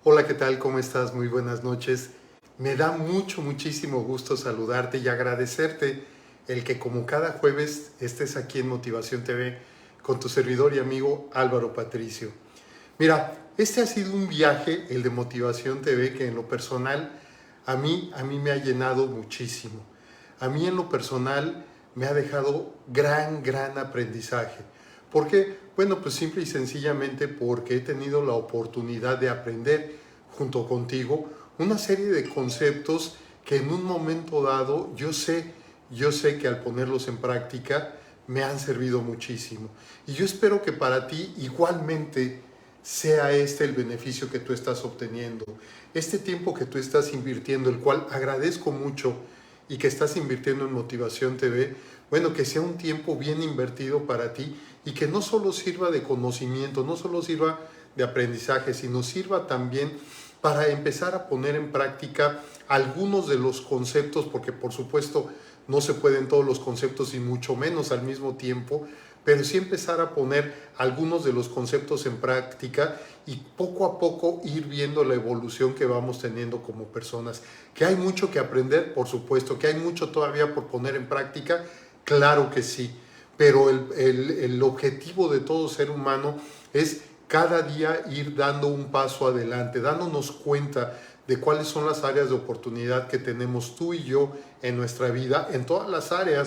Hola, ¿qué tal? ¿Cómo estás? Muy buenas noches. Me da muchísimo gusto saludarte y agradecerte el que como cada jueves estés aquí en Motivación TV con tu servidor y amigo Álvaro Patricio. Mira, este ha sido un viaje, el de Motivación TV, que en lo personal a mí me ha llenado muchísimo. A mí en lo personal me ha dejado gran aprendizaje. ¿Por qué? Bueno, pues simple y sencillamente porque he tenido la oportunidad de aprender junto contigo una serie de conceptos que en un momento dado yo sé que al ponerlos en práctica me han servido muchísimo. Y yo espero que para ti igualmente sea este el beneficio que tú estás obteniendo. Este tiempo que tú estás invirtiendo, el cual agradezco mucho y que estás invirtiendo en Motivación TV, bueno, que sea un tiempo bien invertido para ti y que no solo sirva de conocimiento, no solo sirva de aprendizaje, sino sirva también para empezar a poner en práctica algunos de los conceptos, porque por supuesto no se pueden todos los conceptos y mucho menos al mismo tiempo, pero sí empezar a poner algunos de los conceptos en práctica y poco a poco ir viendo la evolución que vamos teniendo como personas. Que hay mucho que aprender, por supuesto, que hay mucho todavía por poner en práctica, claro que sí, pero el objetivo de todo ser humano es cada día ir dando un paso adelante, dándonos cuenta de cuáles son las áreas de oportunidad que tenemos tú y yo en nuestra vida, en todas las áreas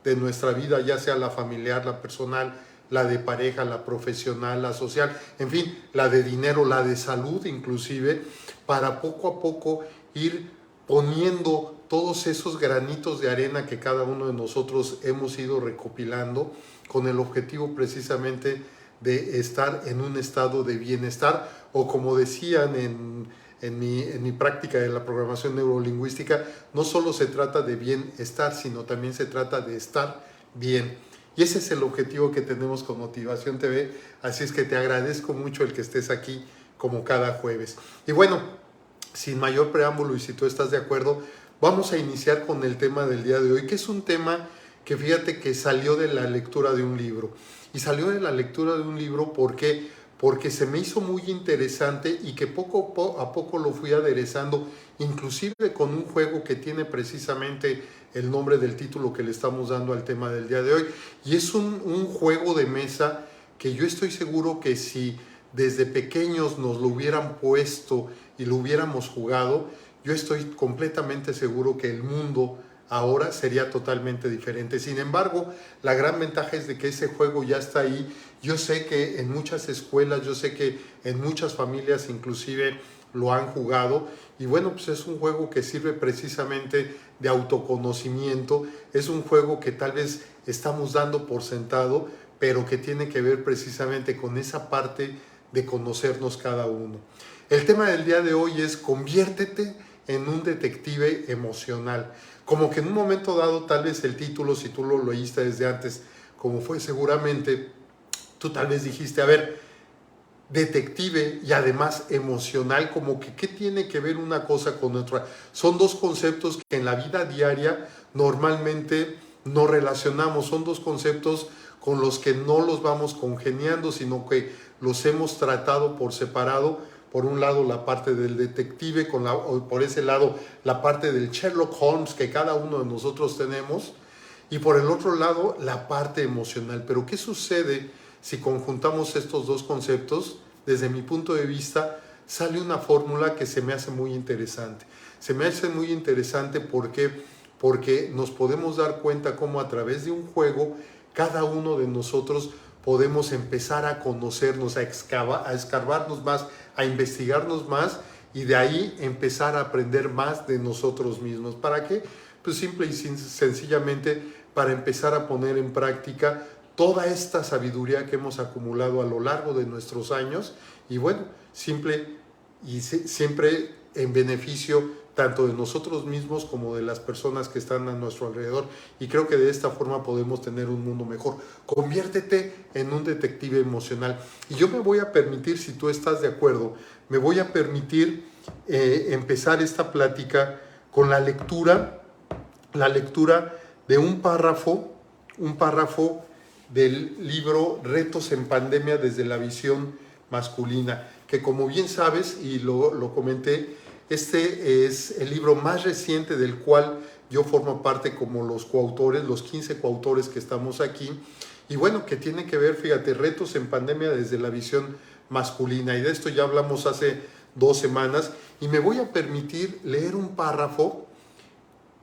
de nuestra vida, ya sea la familiar, la personal, la de pareja, la profesional, la social, en fin, la de dinero, la de salud inclusive, para poco a poco ir poniendo todos esos granitos de arena que cada uno de nosotros hemos ido recopilando con el objetivo precisamente de estar en un estado de bienestar, o como decían en mi práctica de la programación neurolingüística, no solo se trata de bienestar, sino también se trata de estar bien. Y ese es el objetivo que tenemos con Motivación TV, así es que te agradezco mucho el que estés aquí como cada jueves. Y bueno, sin mayor preámbulo y si tú estás de acuerdo, vamos a iniciar con el tema del día de hoy, que es un tema que fíjate que salió de la lectura de un libro. Y salió de la lectura de un libro porque se me hizo muy interesante y que poco a poco lo fui aderezando, inclusive con un juego que tiene precisamente el nombre del título que le estamos dando al tema del día de hoy. Y es un juego de mesa que yo estoy seguro que si desde pequeños nos lo hubieran puesto y lo hubiéramos jugado, yo estoy completamente seguro que el mundo ahora sería totalmente diferente. Sin embargo, la gran ventaja es de que ese juego ya está ahí. Yo sé que en muchas escuelas, yo sé que en muchas familias inclusive lo han jugado, y bueno, pues es un juego que sirve precisamente de autoconocimiento, es un juego que tal vez estamos dando por sentado, pero que tiene que ver precisamente con esa parte de conocernos cada uno. El tema del día de hoy es conviértete en un detective emocional. Como que en un momento dado, tal vez el título, si tú lo leíste desde antes, como fue seguramente, tú tal vez dijiste, a ver, detective y además emocional, como que qué tiene que ver una cosa con otra. Son dos conceptos que en la vida diaria normalmente no relacionamos, son dos conceptos con los que no los vamos congeniando, sino que los hemos tratado por separado. Por un lado la parte del detective, por ese lado la parte del Sherlock Holmes que cada uno de nosotros tenemos, y por el otro lado la parte emocional. Pero ¿qué sucede si conjuntamos estos dos conceptos? Desde mi punto de vista sale una fórmula que se me hace muy interesante. Se me hace muy interesante porque nos podemos dar cuenta cómo a través de un juego cada uno de nosotros podemos empezar a conocernos, a escarbarnos más, a investigarnos más, y de ahí empezar a aprender más de nosotros mismos. ¿Para qué? Pues simple y sencillamente para empezar a poner en práctica toda esta sabiduría que hemos acumulado a lo largo de nuestros años, y bueno, siempre en beneficio tanto de nosotros mismos como de las personas que están a nuestro alrededor, y creo que de esta forma podemos tener un mundo mejor. Conviértete en un detective emocional. Y yo me voy a permitir, si tú estás de acuerdo, me voy a permitir empezar esta plática con la lectura de un párrafo del libro Retos en Pandemia desde la visión masculina. que como bien sabes, y lo comenté, este es el libro más reciente del cual yo formo parte como los coautores, los 15 coautores que estamos aquí, y bueno, que tiene que ver, fíjate, retos en pandemia desde la visión masculina, y de esto ya hablamos hace 2 semanas, y me voy a permitir leer un párrafo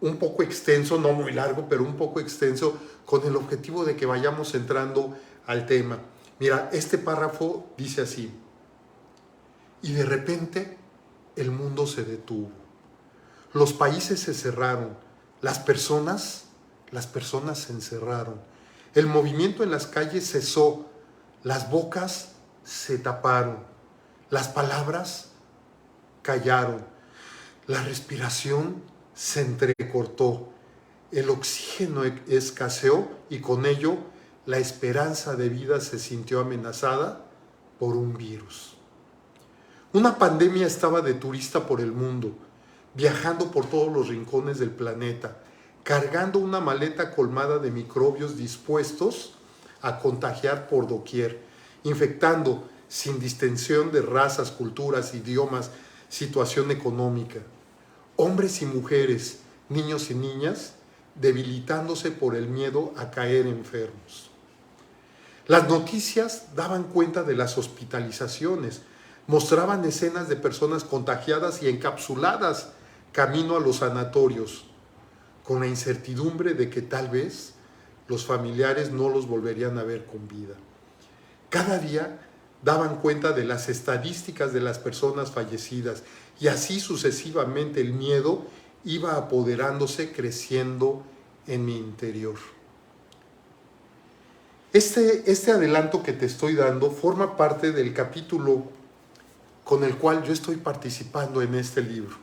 un poco extenso, no muy largo, pero un poco extenso, con el objetivo de que vayamos entrando al tema. Mira, este párrafo dice así: y de repente el mundo se detuvo, los países se cerraron, las personas se encerraron, el movimiento en las calles cesó, las bocas se taparon, las palabras callaron, la respiración se entrecortó, el oxígeno escaseó y con ello la esperanza de vida se sintió amenazada por un virus. Una pandemia estaba de turista por el mundo, viajando por todos los rincones del planeta, cargando una maleta colmada de microbios dispuestos a contagiar por doquier, infectando sin distinción de razas, culturas, idiomas, situación económica. Hombres y mujeres, niños y niñas, debilitándose por el miedo a caer enfermos. Las noticias daban cuenta de las hospitalizaciones, mostraban escenas de personas contagiadas y encapsuladas camino a los sanatorios, con la incertidumbre de que tal vez los familiares no los volverían a ver con vida. Cada día daban cuenta de las estadísticas de las personas fallecidas y así sucesivamente el miedo iba apoderándose, creciendo en mi interior. Este adelanto que te estoy dando forma parte del capítulo con el cual yo estoy participando en este libro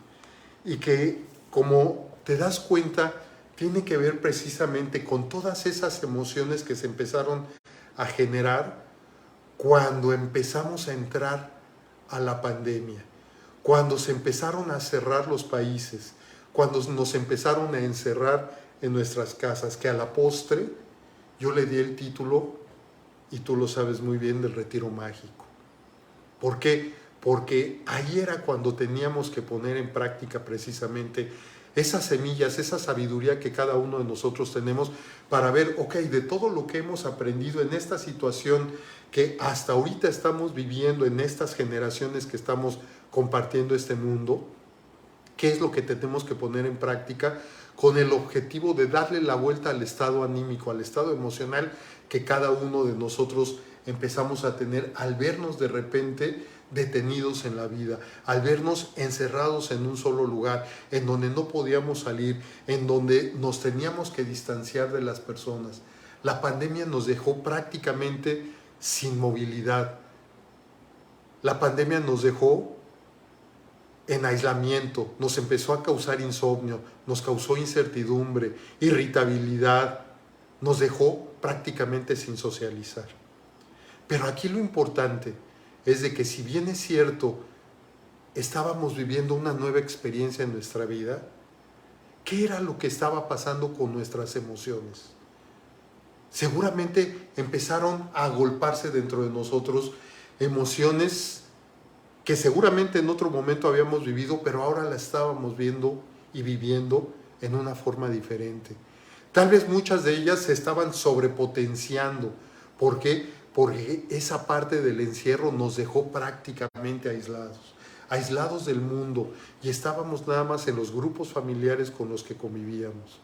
y que, como te das cuenta, tiene que ver precisamente con todas esas emociones que se empezaron a generar cuando empezamos a entrar a la pandemia, cuando se empezaron a cerrar los países, cuando nos empezaron a encerrar en nuestras casas, que a la postre yo le di el título, y tú lo sabes muy bien, del retiro mágico. ¿Por qué? Porque ahí era cuando teníamos que poner en práctica precisamente esas semillas, esa sabiduría que cada uno de nosotros tenemos para ver, ok, de todo lo que hemos aprendido en esta situación que hasta ahorita estamos viviendo, en estas generaciones que estamos compartiendo este mundo, ¿qué es lo que tenemos que poner en práctica con el objetivo de darle la vuelta al estado anímico, al estado emocional que cada uno de nosotros empezamos a tener al vernos de repente detenidos en la vida, al vernos encerrados en un solo lugar, en donde no podíamos salir, en donde nos teníamos que distanciar de las personas? La pandemia nos dejó prácticamente sin movilidad. La pandemia nos dejó en aislamiento, nos empezó a causar insomnio, nos causó incertidumbre, irritabilidad, nos dejó prácticamente sin socializar. Pero aquí lo importante es de que, si bien es cierto, estábamos viviendo una nueva experiencia en nuestra vida, ¿qué era lo que estaba pasando con nuestras emociones? Seguramente empezaron a agolparse dentro de nosotros emociones que seguramente en otro momento habíamos vivido, pero ahora la estábamos viendo y viviendo en una forma diferente. Tal vez muchas de ellas se estaban sobrepotenciando. ¿Por qué? Porque esa parte del encierro nos dejó prácticamente aislados del mundo, y estábamos nada más en los grupos familiares con los que convivíamos.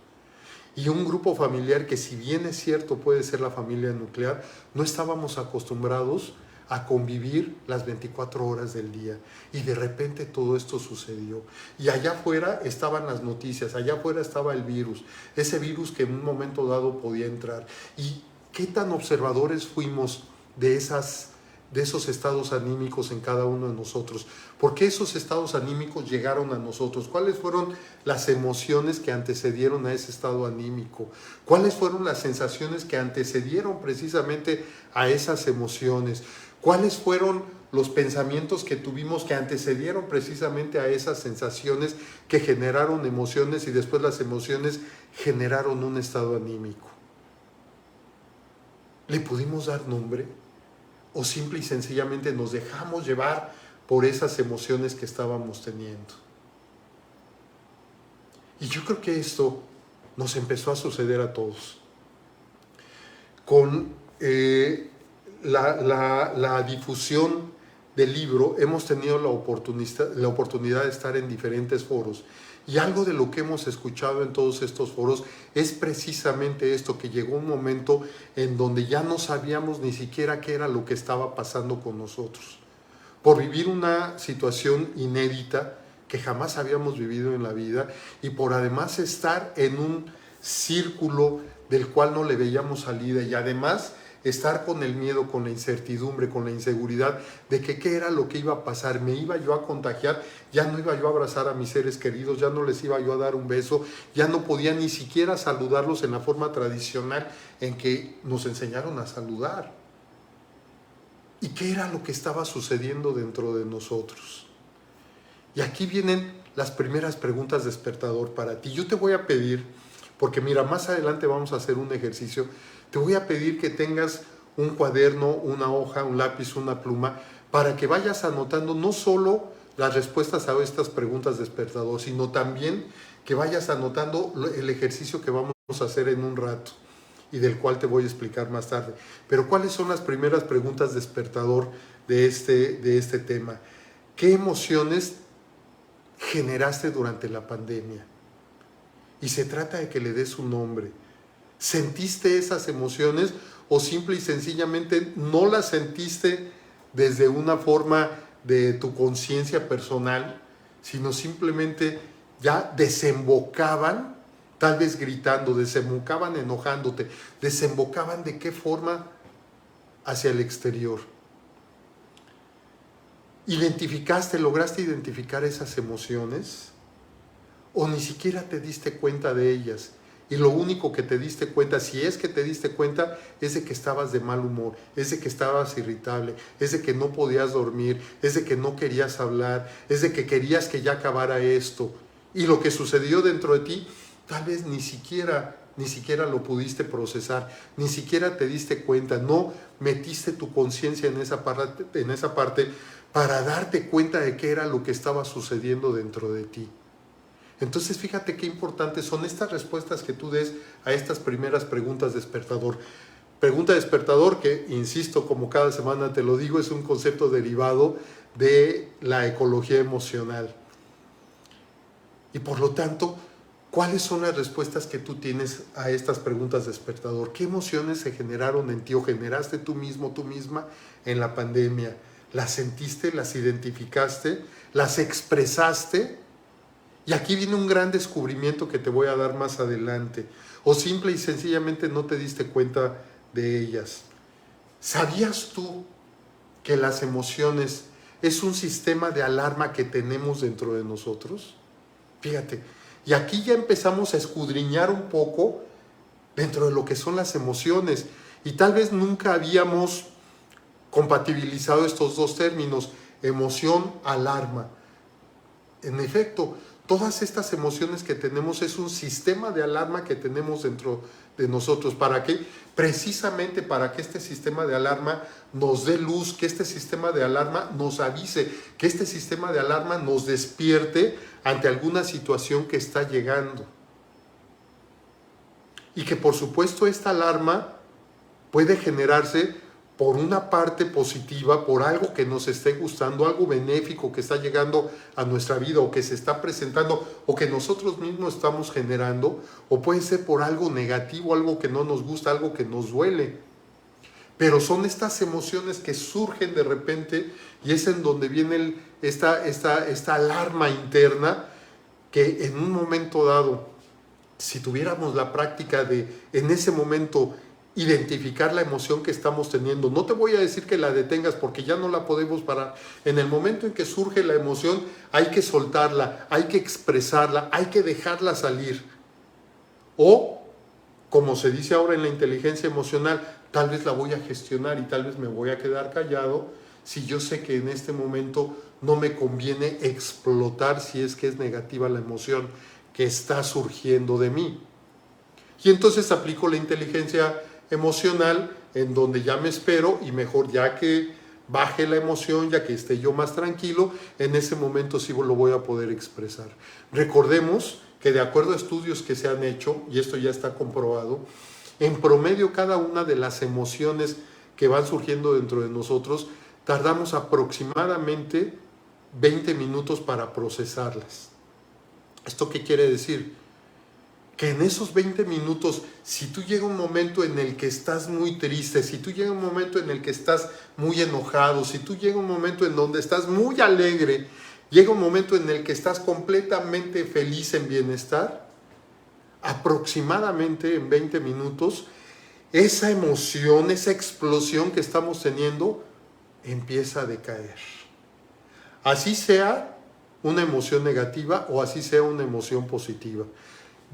Y un grupo familiar que, si bien es cierto puede ser la familia nuclear, no estábamos acostumbrados a convivir las 24 horas del día, y de repente todo esto sucedió, y allá afuera estaban las noticias, allá afuera estaba el virus, ese virus que en un momento dado podía entrar. Y qué tan observadores fuimos de esos estados anímicos en cada uno de nosotros. ¿Por qué esos estados anímicos llegaron a nosotros? ¿Cuáles fueron las emociones que antecedieron a ese estado anímico? ¿Cuáles fueron las sensaciones que antecedieron precisamente a esas emociones? ¿Cuáles fueron los pensamientos que tuvimos que antecedieron precisamente a esas sensaciones que generaron emociones, y después las emociones generaron un estado anímico? ¿Le pudimos dar nombre? ¿O simple y sencillamente nos dejamos llevar por esas emociones que estábamos teniendo. Y yo creo que esto nos empezó a suceder a todos. Con la difusión del libro hemos tenido la oportunidad de estar en diferentes foros. Y algo de lo que hemos escuchado en todos estos foros es precisamente esto, que llegó un momento en donde ya no sabíamos ni siquiera qué era lo que estaba pasando con nosotros. Por vivir una situación inédita que jamás habíamos vivido en la vida y por además estar en un círculo del cual no le veíamos salida y además estar con el miedo, con la incertidumbre, con la inseguridad de que qué era lo que iba a pasar, me iba yo a contagiar, ya no iba yo a abrazar a mis seres queridos, ya no les iba yo a dar un beso, ya no podía ni siquiera saludarlos en la forma tradicional en que nos enseñaron a saludar. ¿Y qué era lo que estaba sucediendo dentro de nosotros? Y aquí vienen las primeras preguntas despertador para ti. Yo te voy a pedir, porque mira, más adelante vamos a hacer un ejercicio, te voy a pedir que tengas un cuaderno, una hoja, un lápiz, una pluma, para que vayas anotando no solo las respuestas a estas preguntas despertador, sino también que vayas anotando el ejercicio que vamos a hacer en un rato y del cual te voy a explicar más tarde. Pero ¿cuáles son las primeras preguntas despertador de este tema? ¿Qué emociones generaste durante la pandemia? Y se trata de que le des un nombre. ¿Sentiste esas emociones o simple y sencillamente no las sentiste desde una forma de tu conciencia personal, sino simplemente ya desembocaban, tal vez gritando, desembocaban enojándote, desembocaban de qué forma hacia el exterior? ¿Lograste identificar esas emociones? ¿O ni siquiera te diste cuenta de ellas? Y lo único que te diste cuenta, si es que te diste cuenta, es de que estabas de mal humor, es de que estabas irritable, es de que no podías dormir, es de que no querías hablar, es de que querías que ya acabara esto. Y lo que sucedió dentro de ti, tal vez ni siquiera lo pudiste procesar, ni siquiera te diste cuenta, no metiste tu conciencia en esa parte para darte cuenta de qué era lo que estaba sucediendo dentro de ti. Entonces fíjate qué importantes son estas respuestas que tú des a estas primeras preguntas despertador. Pregunta despertador que, insisto, como cada semana te lo digo, es un concepto derivado de la ecología emocional. Y por lo tanto, ¿cuáles son las respuestas que tú tienes a estas preguntas despertador? ¿Qué emociones se generaron en ti o generaste tú mismo, tú misma en la pandemia? ¿Las sentiste, las identificaste, las expresaste? Y aquí viene un gran descubrimiento que te voy a dar más adelante. O simple y sencillamente no te diste cuenta de ellas. ¿Sabías tú que las emociones es un sistema de alarma que tenemos dentro de nosotros? Fíjate, y aquí ya empezamos a escudriñar un poco dentro de lo que son las emociones. Y tal vez nunca habíamos compatibilizado estos dos términos, emoción, alarma. En efecto, todas estas emociones que tenemos es un sistema de alarma que tenemos dentro de nosotros. ¿Para qué? Precisamente para que este sistema de alarma nos dé luz, que este sistema de alarma nos avise, que este sistema de alarma nos despierte ante alguna situación que está llegando. Y que por supuesto esta alarma puede generarse por una parte positiva, por algo que nos esté gustando, algo benéfico que está llegando a nuestra vida o que se está presentando o que nosotros mismos estamos generando, o puede ser por algo negativo, algo que no nos gusta, algo que nos duele. Pero son estas emociones que surgen de repente y es en donde viene esta alarma interna que en un momento dado, si tuviéramos la práctica de en ese momento identificar la emoción que estamos teniendo. No te voy a decir que la detengas porque ya no la podemos parar. En el momento en que surge la emoción, hay que soltarla, hay que expresarla, hay que dejarla salir. O, como se dice ahora en la inteligencia emocional, tal vez la voy a gestionar y tal vez me voy a quedar callado si yo sé que en este momento no me conviene explotar si es que es negativa la emoción que está surgiendo de mí. Y entonces aplico la inteligencia emocional en donde ya me espero y mejor ya que baje la emoción, ya que esté yo más tranquilo, en ese momento sí lo voy a poder expresar. Recordemos que de acuerdo a estudios que se han hecho, y esto ya está comprobado, en promedio cada una de las emociones que van surgiendo dentro de nosotros, tardamos aproximadamente 20 minutos para procesarlas. ¿Esto qué quiere decir? Que en esos 20 minutos, si tú llega un momento en el que estás muy triste, si tú llega un momento en el que estás muy enojado, si tú llega un momento en donde estás muy alegre, llega un momento en el que estás completamente feliz en bienestar, aproximadamente en 20 minutos, esa emoción, esa explosión que estamos teniendo, empieza a decaer. Así sea una emoción negativa o así sea una emoción positiva.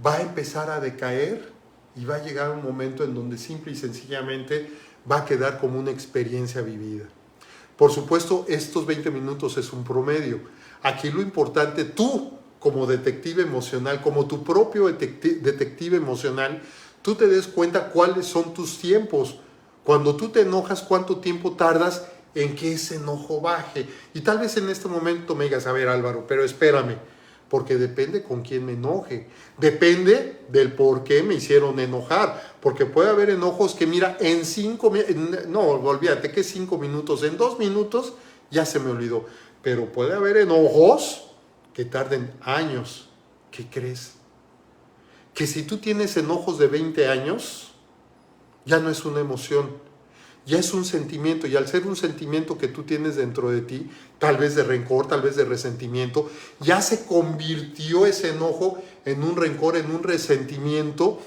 Va a empezar a decaer y va a llegar un momento en donde simple y sencillamente va a quedar como una experiencia vivida. Por supuesto, estos 20 minutos es un promedio. Aquí lo importante, tú como detective emocional, como tu propio detective emocional, tú te des cuenta cuáles son tus tiempos. Cuando tú te enojas, ¿cuánto tiempo tardas en que ese enojo baje? Y tal vez en este momento me digas, a ver Álvaro, pero espérame, porque depende con quién me enoje, depende del por qué me hicieron enojar, porque puede haber enojos que mira, en 5 minutos, no, olvídate que 5 minutos, en 2 minutos ya se me olvidó, pero puede haber enojos que tarden años. ¿Qué crees? Que si tú tienes enojos de 20 años, ya no es una emoción, ya es un sentimiento, y al ser un sentimiento que tú tienes dentro de ti, tal vez de rencor, tal vez de resentimiento, ya se convirtió ese enojo en un rencor, en un resentimiento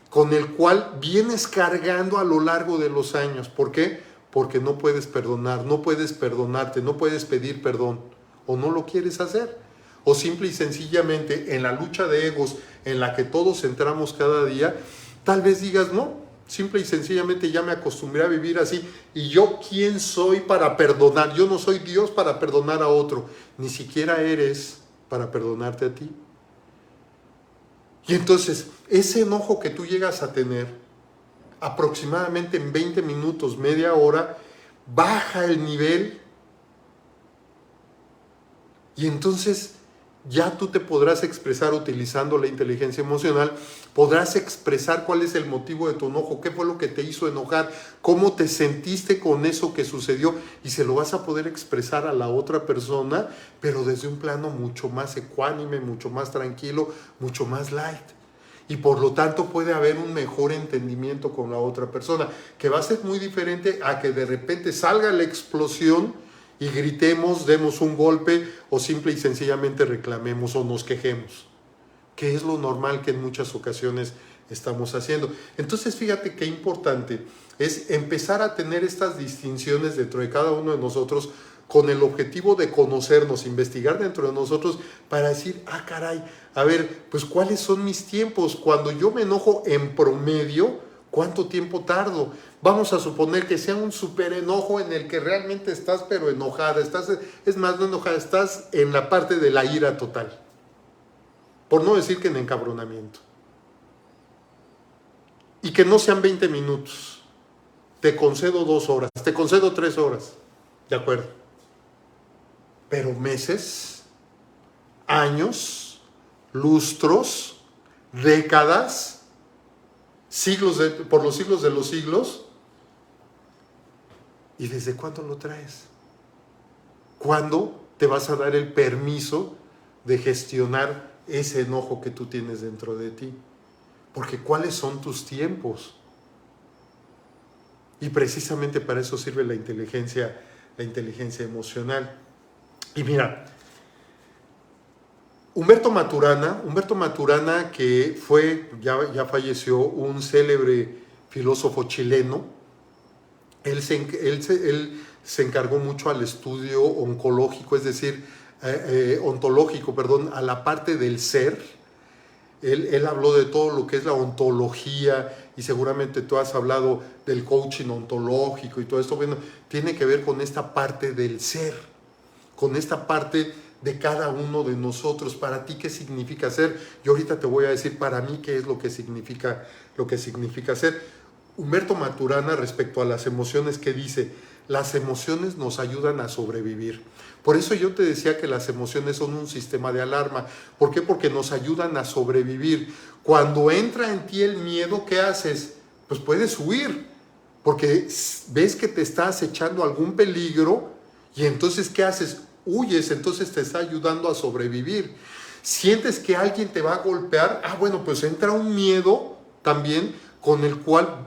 con el cual vienes cargando a lo largo de los años. ¿Por qué? Porque no puedes perdonar, no puedes perdonarte, no puedes pedir perdón, o no lo quieres hacer, o simple y sencillamente en la lucha de egos en la que todos entramos cada día, tal vez digas, no, simple y sencillamente ya me acostumbré a vivir así, y yo quién soy para perdonar, yo no soy Dios para perdonar a otro, ni siquiera eres para perdonarte a ti. Y entonces ese enojo que tú llegas a tener, aproximadamente en 20 minutos, media hora, baja el nivel, y entonces ya tú te podrás expresar utilizando la inteligencia emocional, podrás expresar cuál es el motivo de tu enojo, qué fue lo que te hizo enojar, cómo te sentiste con eso que sucedió, y se lo vas a poder expresar a la otra persona, pero desde un plano mucho más ecuánime, mucho más tranquilo, mucho más light. Y por lo tanto puede haber un mejor entendimiento con la otra persona, que va a ser muy diferente a que de repente salga la explosión y gritemos, demos un golpe o simple y sencillamente reclamemos o nos quejemos, que es lo normal que en muchas ocasiones estamos haciendo. Entonces fíjate qué importante es empezar a tener estas distinciones dentro de cada uno de nosotros con el objetivo de conocernos, investigar dentro de nosotros para decir, ah caray, a ver, pues cuáles son mis tiempos. Cuando yo me enojo en promedio, ¿cuánto tiempo tardo? Vamos a suponer que sea un súper enojo en el que realmente estás pero enojada, es más, no enojada, estás en la parte de la ira total, por no decir que en encabronamiento. Y que no sean 20 minutos, te concedo 2 horas, te concedo 3 horas, de acuerdo. Pero meses, años, lustros, décadas, por los siglos de los siglos. ¿Y desde cuándo lo traes? ¿Cuándo te vas a dar el permiso de gestionar ese enojo que tú tienes dentro de ti? Porque ¿cuáles son tus tiempos? Y precisamente para eso sirve la inteligencia emocional. Y mira, Humberto Maturana, que fue, ya falleció, un célebre filósofo chileno, él se encargó mucho al estudio oncológico, es decir, ontológico, perdón, a la parte del ser. Él habló de todo lo que es la ontología, y seguramente tú has hablado del coaching ontológico y todo esto. Bueno, tiene que ver con esta parte del ser, con esta parte de cada uno de nosotros. Para ti, ¿qué significa ser? Yo ahorita te voy a decir para mí qué es lo que significa ser. Humberto Maturana, respecto a las emociones, que dice: las emociones nos ayudan a sobrevivir. Por eso yo te decía que las emociones son un sistema de alarma. ¿Por qué? Porque nos ayudan a sobrevivir. Cuando entra en ti el miedo, ¿qué haces? Pues puedes huir, porque ves que te está acechando algún peligro y entonces ¿qué haces? Huyes, entonces te está ayudando a sobrevivir. Sientes que alguien te va a golpear, bueno, pues entra un miedo también con el cual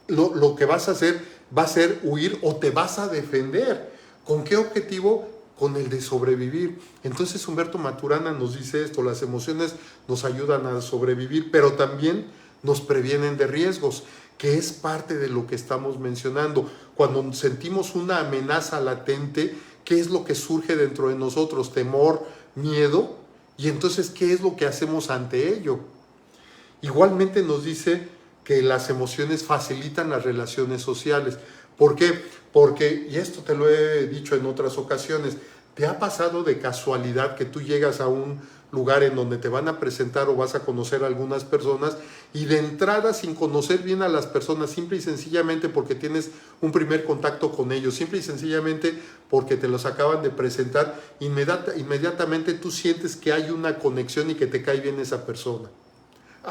lo que vas a hacer va a ser huir o te vas a defender. ¿Con qué objetivo? Con el de sobrevivir. Entonces Humberto Maturana nos dice esto: las emociones nos ayudan a sobrevivir, pero también nos previenen de riesgos, que es parte de lo que estamos mencionando. Cuando sentimos una amenaza latente, ¿qué es lo que surge dentro de nosotros? Temor, miedo. Y entonces, ¿qué es lo que hacemos ante ello? Igualmente nos dice que las emociones facilitan las relaciones sociales. ¿Por qué? Porque, y esto te lo he dicho en otras ocasiones, ¿te ha pasado de casualidad que tú llegas a un lugar en donde te van a presentar o vas a conocer a algunas personas y de entrada, sin conocer bien a las personas, simple y sencillamente porque tienes un primer contacto con ellos, simple y sencillamente porque te los acaban de presentar, inmediatamente tú sientes que hay una conexión y que te cae bien esa persona?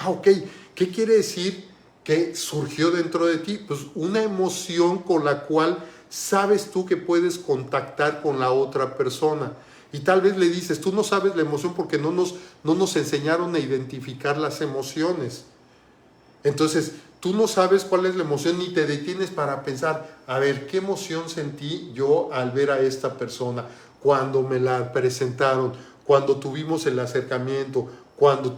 Ok, ¿qué quiere decir que surgió dentro de ti? Pues una emoción con la cual sabes tú que puedes contactar con la otra persona. Y tal vez le dices, tú no sabes la emoción porque no nos enseñaron a identificar las emociones. Entonces, tú no sabes cuál es la emoción ni te detienes para pensar, a ver, ¿qué emoción sentí yo al ver a esta persona? Cuando me la presentaron, cuando tuvimos el acercamiento, cuando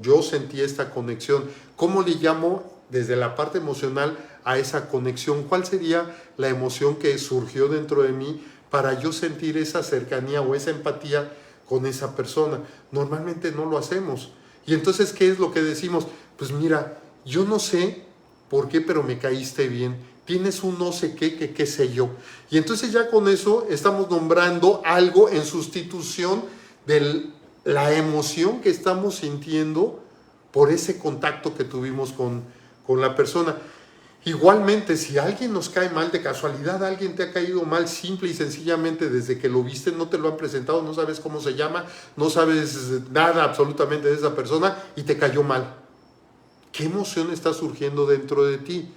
yo sentí esta conexión. ¿Cómo le llamo desde la parte emocional a esa conexión? ¿Cuál sería la emoción que surgió dentro de mí para yo sentir esa cercanía o esa empatía con esa persona? Normalmente no lo hacemos. Y entonces, ¿qué es lo que decimos? Pues mira, yo no sé por qué, pero me caíste bien. Tienes un no sé qué, que qué sé yo. Y entonces ya con eso estamos nombrando algo en sustitución de la emoción que estamos sintiendo por ese contacto que tuvimos con la persona. Igualmente, si alguien nos cae mal, de casualidad alguien te ha caído mal simple y sencillamente desde que lo viste, no te lo han presentado, no sabes cómo se llama, no sabes nada absolutamente de esa persona y te cayó mal. ¿Qué emoción está surgiendo dentro de ti?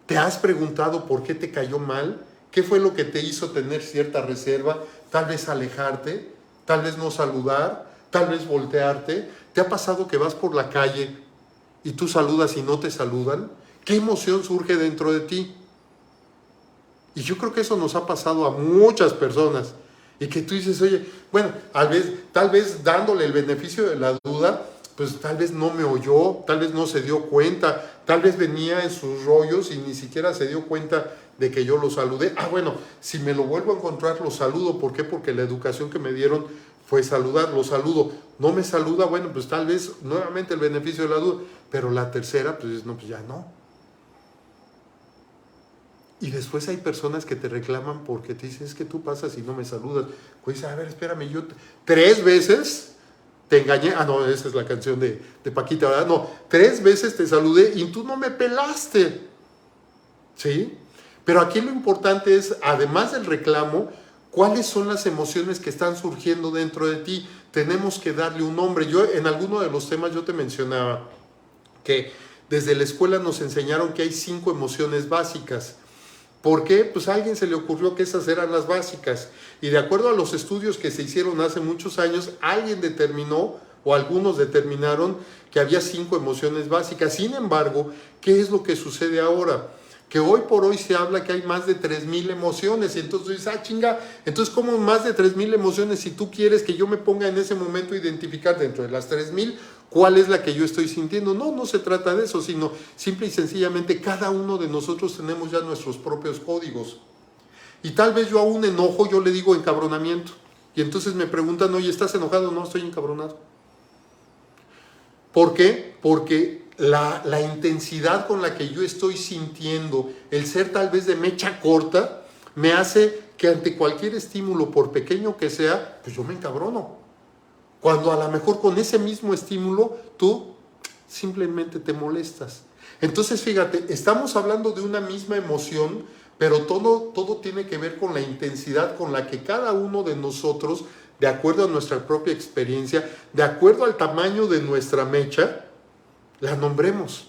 ¿Te has preguntado por qué te cayó mal? ¿Qué fue lo que te hizo tener cierta reserva? Tal vez alejarte, tal vez no saludar, tal vez voltearte. ¿Te ha pasado que vas por la calle y tú saludas y no te saludan? ¿Qué emoción surge dentro de ti? Y yo creo que eso nos ha pasado a muchas personas. Y que tú dices, oye, bueno, tal vez dándole el beneficio de la duda, pues tal vez no me oyó, tal vez no se dio cuenta, tal vez venía en sus rollos y ni siquiera se dio cuenta de que yo lo saludé. Bueno, si me lo vuelvo a encontrar, lo saludo. ¿Por qué? Porque la educación que me dieron fue saludar, lo saludo. No me saluda, bueno, pues tal vez nuevamente el beneficio de la duda, pero la tercera, pues no, pues ya no. Y después hay personas que te reclaman porque te dicen, es que tú pasas y no me saludas. Pues a ver, espérame, yo 3 veces te engañé. No, esa es la canción de Paquita, ¿verdad? No, 3 veces te saludé y tú no me pelaste. ¿Sí? Pero aquí lo importante es, además del reclamo, ¿cuáles son las emociones que están surgiendo dentro de ti? Tenemos que darle un nombre. Yo en alguno de los temas yo te mencionaba que desde la escuela nos enseñaron que hay 5 emociones básicas. ¿Por qué? Pues a alguien se le ocurrió que esas eran las básicas. Y de acuerdo a los estudios que se hicieron hace muchos años, alguien determinó, o algunos determinaron, que había 5 emociones básicas. Sin embargo, ¿qué es lo que sucede ahora? Que hoy por hoy se habla que hay más de 3,000 emociones. Y entonces dices, chinga, entonces ¿cómo más de 3,000 emociones si tú quieres que yo me ponga en ese momento a identificar dentro de las 3,000 cuál es la que yo estoy sintiendo? No se trata de eso, sino simple y sencillamente cada uno de nosotros tenemos ya nuestros propios códigos. Y tal vez yo a un enojo yo le digo encabronamiento. Y entonces me preguntan, oye, ¿estás enojado? No, estoy encabronado. ¿Por qué? Porque la intensidad con la que yo estoy sintiendo, el ser tal vez de mecha corta, me hace que ante cualquier estímulo, por pequeño que sea, pues yo me encabrono. Cuando a lo mejor con ese mismo estímulo tú simplemente te molestas. Entonces fíjate, estamos hablando de una misma emoción, pero todo tiene que ver con la intensidad con la que cada uno de nosotros, de acuerdo a nuestra propia experiencia, de acuerdo al tamaño de nuestra mecha, la nombremos.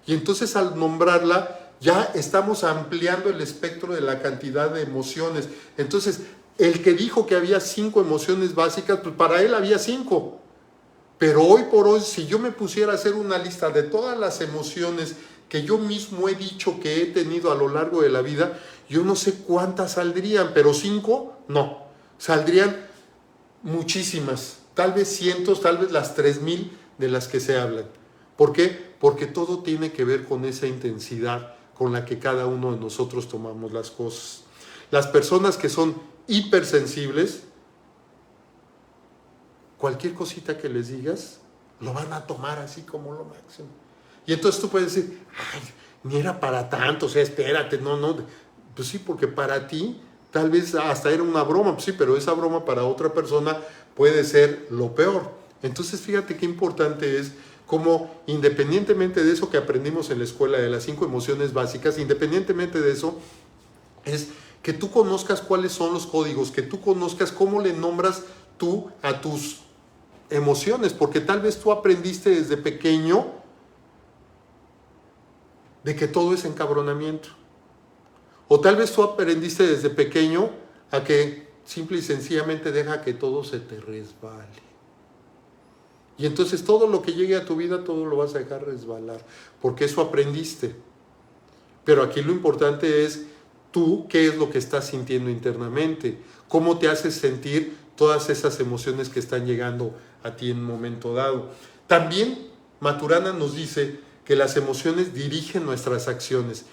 Y entonces al nombrarla ya estamos ampliando el espectro de la cantidad de emociones. Entonces, el que dijo que había 5 emociones básicas, pues para él había 5. Pero hoy por hoy, si yo me pusiera a hacer una lista de todas las emociones que yo mismo he dicho que he tenido a lo largo de la vida, yo no sé cuántas saldrían, pero 5, no. Saldrían muchísimas, tal vez cientos, tal vez las 3000 de las que se hablan. ¿Por qué? Porque todo tiene que ver con esa intensidad con la que cada uno de nosotros tomamos las cosas. Las personas que son hipersensibles, cualquier cosita que les digas, lo van a tomar así como lo máximo. Y entonces tú puedes decir, ay, ni era para tanto, o sea, espérate, no. Pues sí, porque para ti tal vez hasta era una broma, pues sí, pero esa broma para otra persona puede ser lo peor. Entonces fíjate qué importante es cómo, independientemente de eso que aprendimos en la escuela de las 5 emociones básicas, independientemente de eso, es que tú conozcas cuáles son los códigos, que tú conozcas cómo le nombras tú a tus emociones, porque tal vez tú aprendiste desde pequeño de que todo es encabronamiento. O tal vez tú aprendiste desde pequeño a que simple y sencillamente deja que todo se te resbale. Y entonces todo lo que llegue a tu vida, todo lo vas a dejar resbalar, porque eso aprendiste. Pero aquí lo importante es tú, qué es lo que estás sintiendo internamente, cómo te haces sentir todas esas emociones que están llegando a ti en un momento dado. También Maturana nos dice que las emociones dirigen nuestras acciones.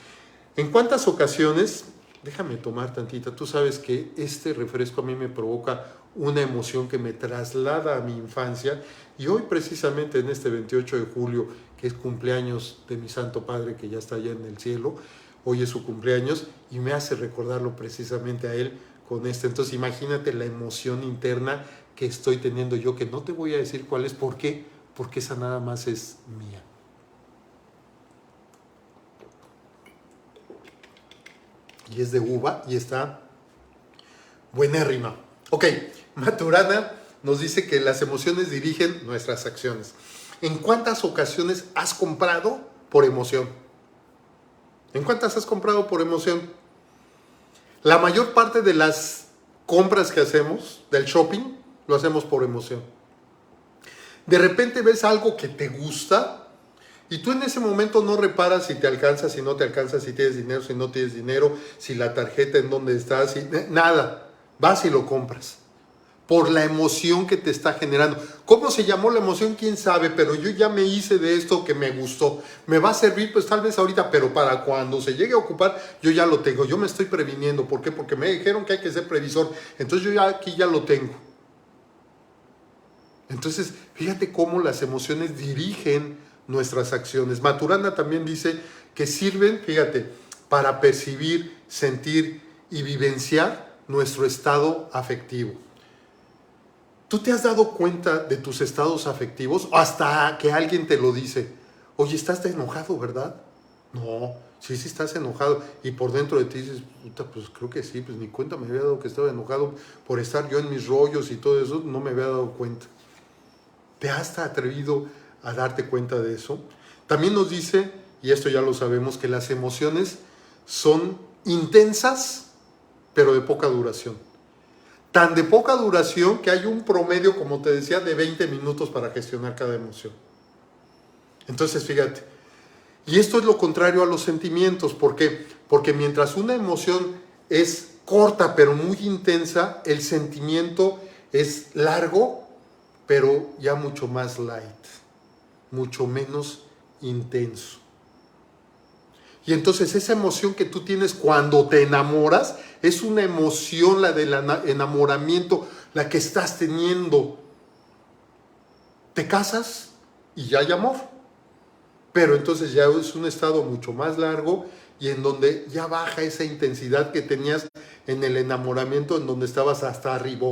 ¿En cuántas ocasiones? Déjame tomar tantita. Tú sabes que este refresco a mí me provoca una emoción que me traslada a mi infancia. Y hoy precisamente en este 28 de julio, que es cumpleaños de mi Santo Padre, que ya está allá en el cielo, hoy es su cumpleaños y me hace recordarlo precisamente a él con este. Entonces imagínate la emoción interna que estoy teniendo yo, que no te voy a decir cuál es. ¿Por qué? Porque esa nada más es mía. Y es de uva y está buenérrima. Ok, Maturana nos dice que las emociones dirigen nuestras acciones. ¿En cuántas ocasiones has comprado por emoción? ¿En cuántas has comprado por emoción? La mayor parte de las compras que hacemos, del shopping, lo hacemos por emoción. De repente ves algo que te gusta y tú en ese momento no reparas si te alcanza, si no te alcanza, si tienes dinero, si no tienes dinero, si la tarjeta en dónde está, nada. Vas y lo compras por la emoción que te está generando. ¿Cómo se llamó la emoción? ¿Quién sabe? Pero yo ya me hice de esto que me gustó. Me va a servir pues tal vez ahorita, pero para cuando se llegue a ocupar, yo ya lo tengo. Yo me estoy previniendo. ¿Por qué? Porque me dijeron que hay que ser previsor. Entonces yo ya aquí ya lo tengo. Entonces, fíjate cómo las emociones dirigen nuestras acciones. Maturana también dice que sirven, fíjate, para percibir, sentir y vivenciar nuestro estado afectivo. ¿Tú te has dado cuenta de tus estados afectivos? Hasta que alguien te lo dice. Oye, estás enojado, ¿verdad? No, sí estás enojado. Y por dentro de ti dices, puta, pues creo que sí, pues ni cuenta me había dado que estaba enojado por estar yo en mis rollos y todo eso, no me había dado cuenta. ¿Te has atrevido a darte cuenta de eso? También nos dice, y esto ya lo sabemos, que las emociones son intensas, pero de poca duración. Tan de poca duración que hay un promedio, como te decía, de 20 minutos para gestionar cada emoción. Entonces, fíjate. Y esto es lo contrario a los sentimientos. ¿Por qué? Porque mientras una emoción es corta, pero muy intensa, el sentimiento es largo, pero ya mucho más light, mucho menos intenso. Y entonces esa emoción que tú tienes cuando te enamoras, es una emoción, la del enamoramiento, la que estás teniendo. Te casas y ya hay amor, pero entonces ya es un estado mucho más largo y en donde ya baja esa intensidad que tenías en el enamoramiento, en donde estabas hasta arriba,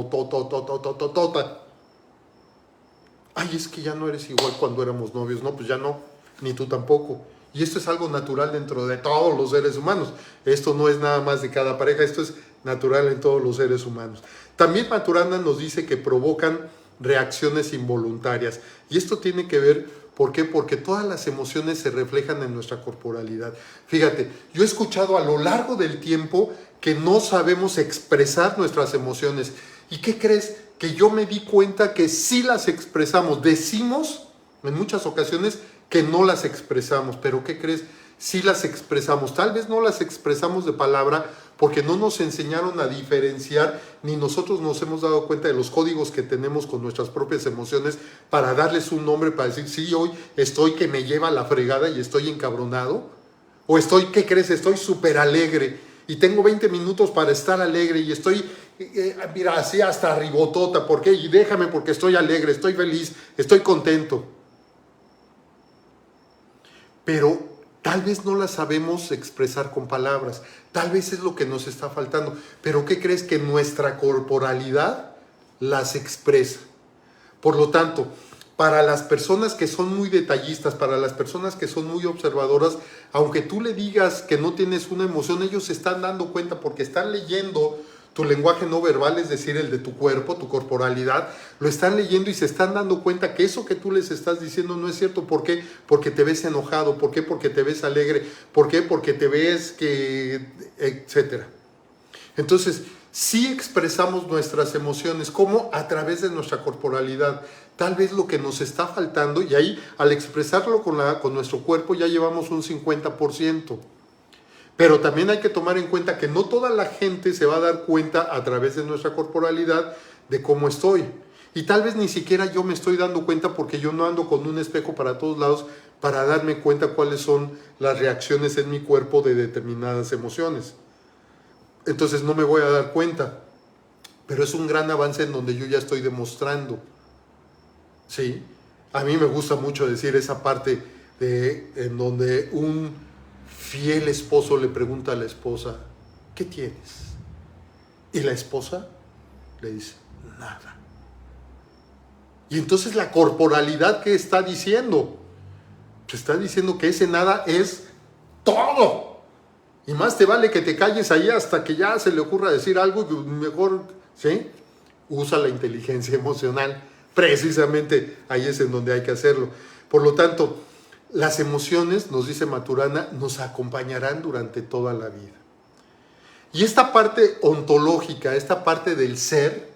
Ay, es que ya no eres igual cuando éramos novios. No, pues ya no, ni tú tampoco. Y esto es algo natural dentro de todos los seres humanos. Esto no es nada más de cada pareja, esto es natural en todos los seres humanos. También Maturana nos dice que provocan reacciones involuntarias. Y esto tiene que ver, ¿por qué? Porque todas las emociones se reflejan en nuestra corporalidad. Fíjate, yo he escuchado a lo largo del tiempo que no sabemos expresar nuestras emociones. ¿Y qué crees? Que yo me di cuenta que sí las expresamos. Decimos en muchas ocasiones que no las expresamos, pero ¿qué crees? Sí las expresamos. Tal vez no las expresamos de palabra porque no nos enseñaron a diferenciar, ni nosotros nos hemos dado cuenta de los códigos que tenemos con nuestras propias emociones para darles un nombre, para decir, sí, hoy estoy que me lleva la fregada y estoy encabronado, o estoy, ¿qué crees? Estoy súper alegre y tengo 20 minutos para estar alegre y estoy, mira, así hasta ribotota, ¿por qué? Y déjame porque estoy alegre, estoy feliz, estoy contento. Pero tal vez no las sabemos expresar con palabras, tal vez es lo que nos está faltando, pero ¿qué crees? Que nuestra corporalidad las expresa. Por lo tanto, para las personas que son muy detallistas, para las personas que son muy observadoras, aunque tú le digas que no tienes una emoción, ellos se están dando cuenta porque están leyendo tu lenguaje no verbal, es decir, el de tu cuerpo, tu corporalidad, lo están leyendo y se están dando cuenta que eso que tú les estás diciendo no es cierto. ¿Por qué? Porque te ves enojado. ¿Por qué? Porque te ves alegre. ¿Por qué? Porque te ves que... etcétera. Entonces, sí expresamos nuestras emociones, como a través de nuestra corporalidad. Tal vez lo que nos está faltando, y ahí al expresarlo con nuestro cuerpo ya llevamos un 50%. Pero también hay que tomar en cuenta que no toda la gente se va a dar cuenta a través de nuestra corporalidad de cómo estoy. Y tal vez ni siquiera yo me estoy dando cuenta porque yo no ando con un espejo para todos lados para darme cuenta cuáles son las reacciones en mi cuerpo de determinadas emociones. Entonces no me voy a dar cuenta. Pero es un gran avance en donde yo ya estoy demostrando. ¿Sí? A mí me gusta mucho decir esa parte en donde un fiel esposo le pregunta a la esposa, ¿qué tienes? Y la esposa le dice, nada. Y entonces la corporalidad, ¿qué está diciendo? Te está diciendo que ese nada es todo. Y más te vale que te calles ahí hasta que ya se le ocurra decir algo, mejor, ¿sí? Usa la inteligencia emocional. Precisamente ahí es en donde hay que hacerlo. Por lo tanto, las emociones, nos dice Maturana, nos acompañarán durante toda la vida. Y esta parte ontológica, esta parte del ser,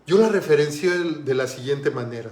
yo la referencio de la siguiente manera.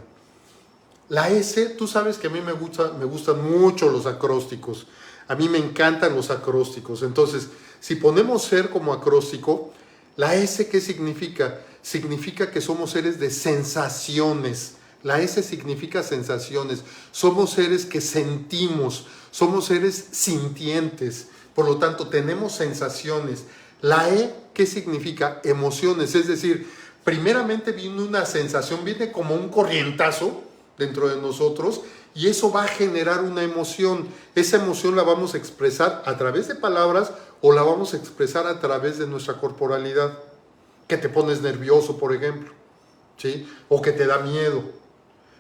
La S, tú sabes que a mí me gustan mucho los acrósticos. A mí me encantan los acrósticos. Entonces, si ponemos ser como acróstico, la S, ¿qué significa? Significa que somos seres de sensaciones. La S significa sensaciones. Somos seres que sentimos. Somos seres sintientes. Por lo tanto, tenemos sensaciones. La E, ¿qué significa? Emociones. Es decir, primeramente viene una sensación, viene como un corrientazo dentro de nosotros y eso va a generar una emoción. Esa emoción la vamos a expresar a través de palabras o la vamos a expresar a través de nuestra corporalidad. Que te pones nervioso, por ejemplo, ¿sí? O que te da miedo.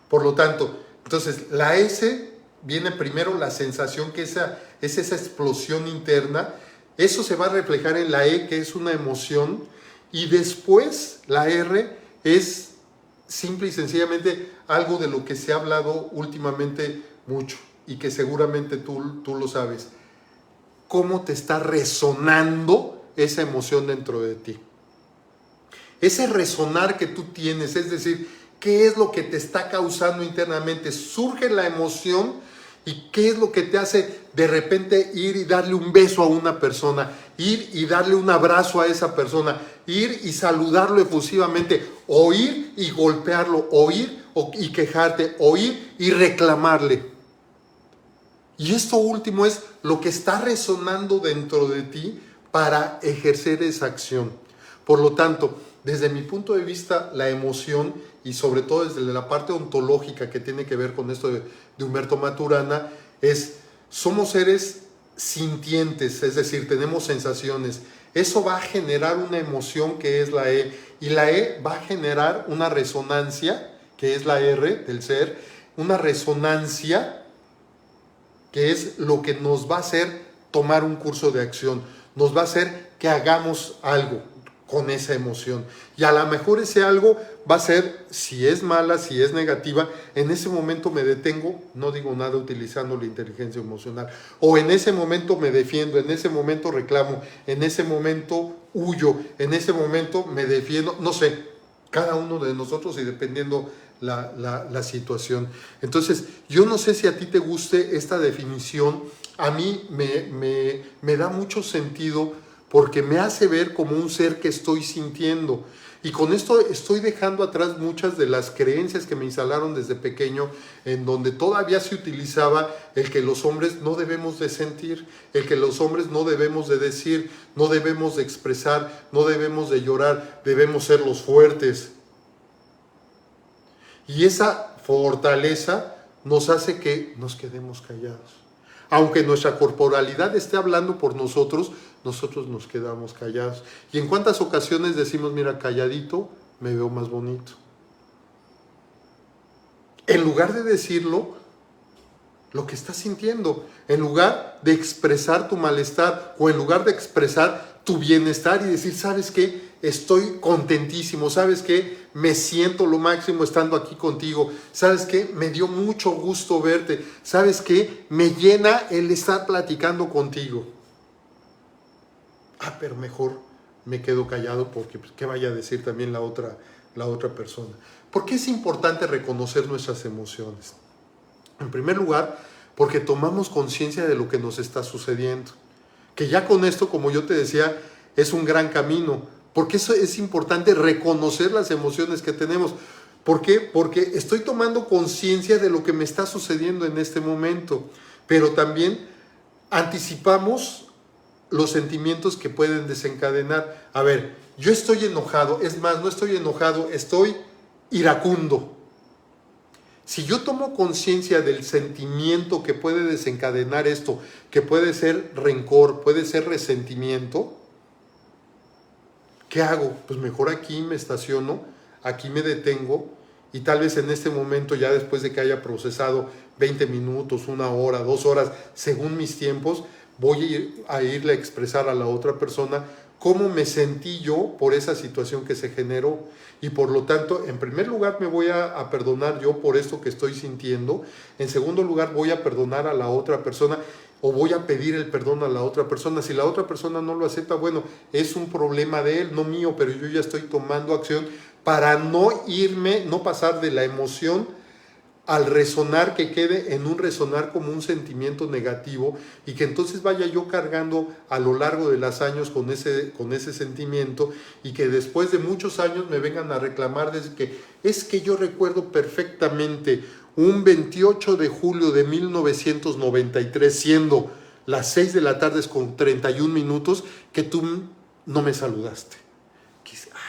Por lo tanto, entonces la S viene primero la sensación, que es esa explosión interna. Eso se va a reflejar en la E, que es una emoción. Y después la R es simple y sencillamente algo de lo que se ha hablado últimamente mucho y que seguramente tú lo sabes. ¿Cómo te está resonando esa emoción dentro de ti? Ese resonar que tú tienes, es decir, ¿qué es lo que te está causando internamente? Surge la emoción y ¿qué es lo que te hace de repente ir y darle un beso a una persona? Ir y darle un abrazo a esa persona, ir y saludarlo efusivamente, o ir y golpearlo, o ir y quejarte, o ir y reclamarle. Y esto último es lo que está resonando dentro de ti para ejercer esa acción. Por lo tanto, desde mi punto de vista, la emoción, y sobre todo desde la parte ontológica que tiene que ver con esto de Humberto Maturana, somos seres sintientes, es decir, tenemos sensaciones. Eso va a generar una emoción que es la E, y la E va a generar una resonancia, que es la R del ser, una resonancia que es lo que nos va a hacer tomar un curso de acción, nos va a hacer que hagamos algo con esa emoción. Y a lo mejor ese algo va a ser, si es mala, si es negativa, en ese momento me detengo, no digo nada utilizando la inteligencia emocional, o en ese momento me defiendo, en ese momento reclamo, en ese momento huyo, en ese momento me defiendo, no sé, cada uno de nosotros y dependiendo la situación. Entonces, yo no sé si a ti te guste esta definición, a mí me da mucho sentido porque me hace ver como un ser que estoy sintiendo. Y con esto estoy dejando atrás muchas de las creencias que me instalaron desde pequeño, en donde todavía se utilizaba el que los hombres no debemos de sentir, el que los hombres no debemos de decir, no debemos de expresar, no debemos de llorar, debemos ser los fuertes. Y esa fortaleza nos hace que nos quedemos callados. Aunque nuestra corporalidad esté hablando por nosotros, nosotros nos quedamos callados. ¿Y en cuántas ocasiones decimos, mira, calladito, me veo más bonito? En lugar de decirlo, lo que estás sintiendo, en lugar de expresar tu malestar o en lugar de expresar tu bienestar y decir, ¿sabes qué? Estoy contentísimo, ¿sabes qué? Me siento lo máximo estando aquí contigo, ¿sabes qué? Me dio mucho gusto verte, ¿sabes qué? Me llena el estar platicando contigo. Pero mejor me quedo callado porque pues, ¿qué vaya a decir también la otra persona? ¿Por qué es importante reconocer nuestras emociones? En primer lugar, porque tomamos conciencia de lo que nos está sucediendo. Que ya con esto, como yo te decía, es un gran camino. Porque eso es importante, reconocer las emociones que tenemos. ¿Por qué? Porque estoy tomando conciencia de lo que me está sucediendo en este momento. Pero también anticipamos los sentimientos que pueden desencadenar. A ver, yo estoy enojado. Es más, no estoy enojado, estoy iracundo. Si yo tomo conciencia del sentimiento que puede desencadenar esto, que puede ser rencor, puede ser resentimiento, ¿qué hago? Pues mejor aquí me estaciono, aquí me detengo y tal vez en este momento, ya después de que haya procesado 20 minutos, 1 hora, 2 horas, según mis tiempos, voy a irle a expresar a la otra persona cómo me sentí yo por esa situación que se generó. Y por lo tanto, en primer lugar me voy a perdonar yo por esto que estoy sintiendo. En segundo lugar voy a perdonar a la otra persona o voy a pedir el perdón a la otra persona. Si la otra persona no lo acepta, bueno, es un problema de él, no mío, pero yo ya estoy tomando acción para no irme, no pasar de la emoción al resonar, que quede en un resonar como un sentimiento negativo y que entonces vaya yo cargando a lo largo de los años con ese sentimiento y que después de muchos años me vengan a reclamar desde que es que yo recuerdo perfectamente un 28 de julio de 1993 siendo las 6 de la tarde con 31 minutos que tú no me saludaste.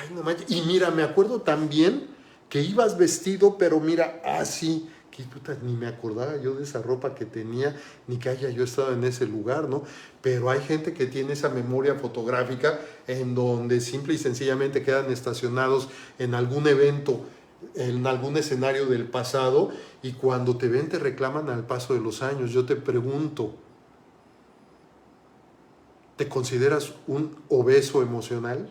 Ay, no manches. Y mira, me acuerdo también que ibas vestido, pero mira, así, que puta, ni me acordaba yo de esa ropa que tenía, ni que haya yo estado en ese lugar, ¿no? Pero hay gente que tiene esa memoria fotográfica en donde simple y sencillamente quedan estacionados en algún evento, en algún escenario del pasado, y cuando te ven te reclaman al paso de los años. Yo te pregunto, ¿te consideras un obeso emocional?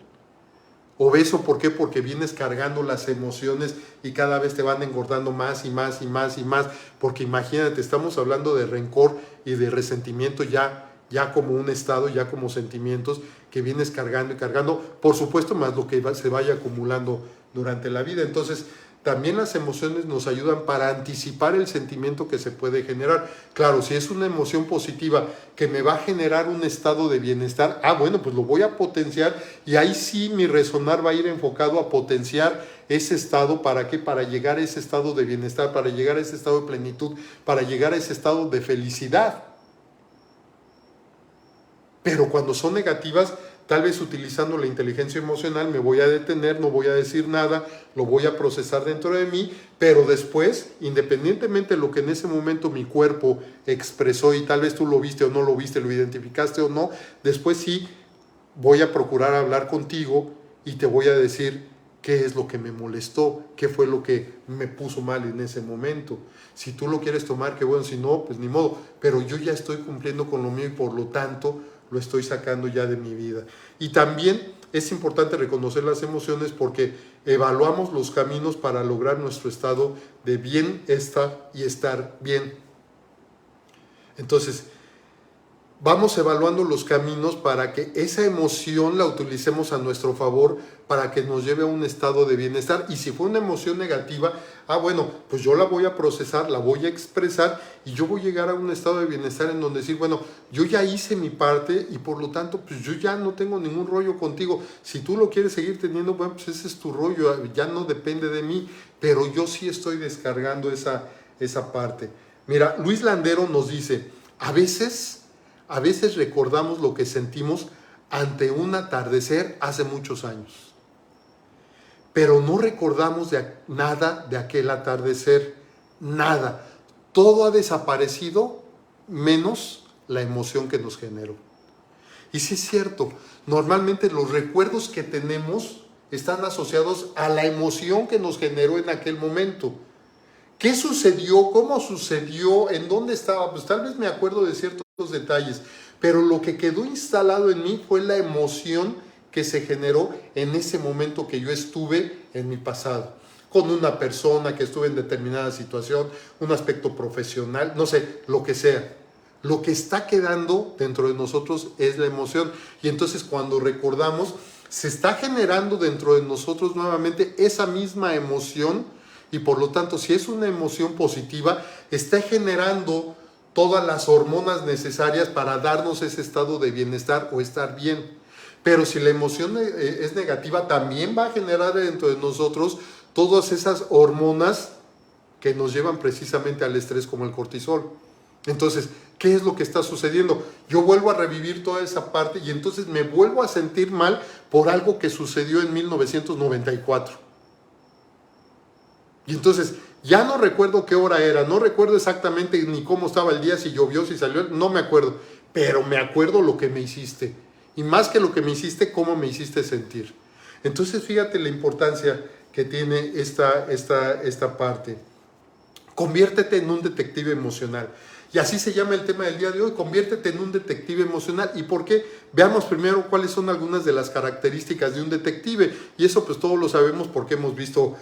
Obeso, ¿por qué? Porque vienes cargando las emociones y cada vez te van engordando más y más y más y más. Porque imagínate, estamos hablando de rencor y de resentimiento ya como un estado, ya como sentimientos que vienes cargando y cargando. Por supuesto, más lo que se vaya acumulando durante la vida. Entonces, también las emociones nos ayudan para anticipar el sentimiento que se puede generar. Claro, si es una emoción positiva que me va a generar un estado de bienestar, bueno, pues lo voy a potenciar y ahí sí mi resonar va a ir enfocado a potenciar ese estado. ¿Para qué? Para llegar a ese estado de bienestar, para llegar a ese estado de plenitud, para llegar a ese estado de felicidad. Pero cuando son negativas, tal vez utilizando la inteligencia emocional me voy a detener, no voy a decir nada, lo voy a procesar dentro de mí, pero después, independientemente de lo que en ese momento mi cuerpo expresó y tal vez tú lo viste o no lo viste, lo identificaste o no, después sí voy a procurar hablar contigo y te voy a decir qué es lo que me molestó, qué fue lo que me puso mal en ese momento. Si tú lo quieres tomar, qué bueno, si no, pues ni modo, pero yo ya estoy cumpliendo con lo mío y por lo tanto lo estoy sacando ya de mi vida. Y también es importante reconocer las emociones porque evaluamos los caminos para lograr nuestro estado de bienestar y estar bien. Entonces, vamos evaluando los caminos para que esa emoción la utilicemos a nuestro favor, para que nos lleve a un estado de bienestar. Y si fue una emoción negativa, bueno, pues yo la voy a procesar, la voy a expresar y yo voy a llegar a un estado de bienestar en donde decir, bueno, yo ya hice mi parte y por lo tanto, pues yo ya no tengo ningún rollo contigo. Si tú lo quieres seguir teniendo, bueno, pues ese es tu rollo, ya no depende de mí, pero yo sí estoy descargando esa parte. Mira, Luis Landero nos dice, a veces recordamos lo que sentimos ante un atardecer hace muchos años, pero no recordamos nada de aquel atardecer, nada. Todo ha desaparecido menos la emoción que nos generó. Y sí es cierto, normalmente los recuerdos que tenemos están asociados a la emoción que nos generó en aquel momento. ¿Qué sucedió? ¿Cómo sucedió? ¿En dónde estaba? Pues tal vez me acuerdo de ciertos detalles, pero lo que quedó instalado en mí fue la emoción que se generó en ese momento que yo estuve en mi pasado, con una persona que estuve en determinada situación, un aspecto profesional, no sé, lo que sea. Lo que está quedando dentro de nosotros es la emoción, y entonces cuando recordamos, se está generando dentro de nosotros nuevamente esa misma emoción, y por lo tanto, si es una emoción positiva, está generando todas las hormonas necesarias para darnos ese estado de bienestar o estar bien. Pero si la emoción es negativa, también va a generar dentro de nosotros todas esas hormonas que nos llevan precisamente al estrés, como el cortisol. Entonces, ¿qué es lo que está sucediendo? Yo vuelvo a revivir toda esa parte y entonces me vuelvo a sentir mal por algo que sucedió en 1994. Y entonces, ya no recuerdo qué hora era, no recuerdo exactamente ni cómo estaba el día, si llovió, si salió, no me acuerdo, pero me acuerdo lo que me hiciste. Y más que lo que me hiciste, cómo me hiciste sentir. Entonces, fíjate la importancia que tiene esta parte. Conviértete en un detective emocional. Y así se llama el tema del día de hoy, conviértete en un detective emocional. ¿Y por qué? Veamos primero cuáles son algunas de las características de un detective. Y eso pues todos lo sabemos porque hemos visto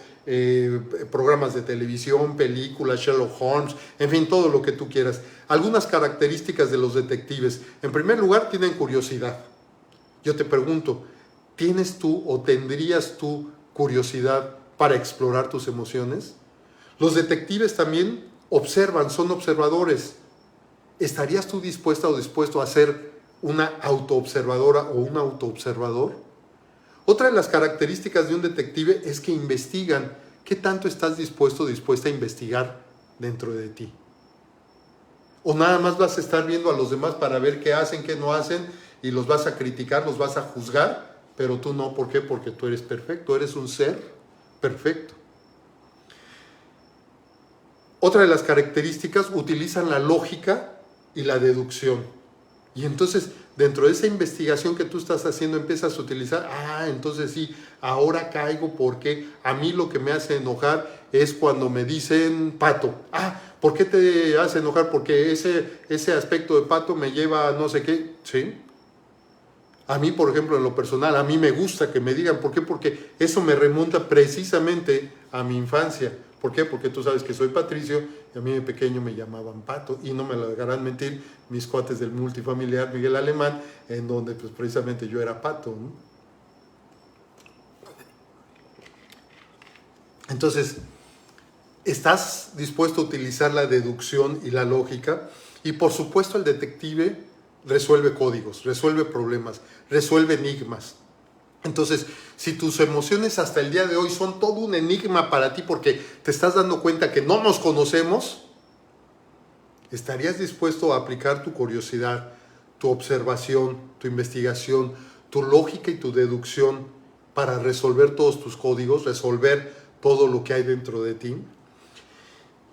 programas de televisión, películas, Sherlock Holmes, en fin, todo lo que tú quieras. Algunas características de los detectives. En primer lugar, tienen curiosidad. Yo te pregunto, ¿tienes tú o tendrías tú curiosidad para explorar tus emociones? Los detectives también observan, son observadores. ¿Estarías tú dispuesta o dispuesto a ser una autoobservadora o un autoobservador? Otra de las características de un detective es que investigan. ¿Qué tanto estás dispuesto o dispuesta a investigar dentro de ti? ¿O nada más vas a estar viendo a los demás para ver qué hacen, qué no hacen y los vas a criticar, los vas a juzgar, pero tú no? ¿Por qué? Porque tú eres perfecto, eres un ser perfecto. Otra de las características, utilizan la lógica y la deducción. Y entonces, dentro de esa investigación que tú estás haciendo, empiezas a utilizar, entonces sí, ahora caigo porque a mí lo que me hace enojar es cuando me dicen pato. ¿Por qué te hace enojar? Porque ese aspecto de pato me lleva a no sé qué, ¿sí? A mí, por ejemplo, en lo personal, a mí me gusta que me digan, ¿por qué? Porque eso me remonta precisamente a mi infancia. ¿Por qué? Porque tú sabes que soy Patricio y a mí de pequeño me llamaban Pato, y no me lo dejarán mentir mis cuates del multifamiliar Miguel Alemán, en donde pues precisamente yo era Pato, ¿no? Entonces, ¿estás dispuesto a utilizar la deducción y la lógica? Y por supuesto el detective resuelve códigos, resuelve problemas, resuelve enigmas. Entonces, si tus emociones hasta el día de hoy son todo un enigma para ti porque te estás dando cuenta que no nos conocemos, ¿estarías dispuesto a aplicar tu curiosidad, tu observación, tu investigación, tu lógica y tu deducción para resolver todos tus códigos, resolver todo lo que hay dentro de ti?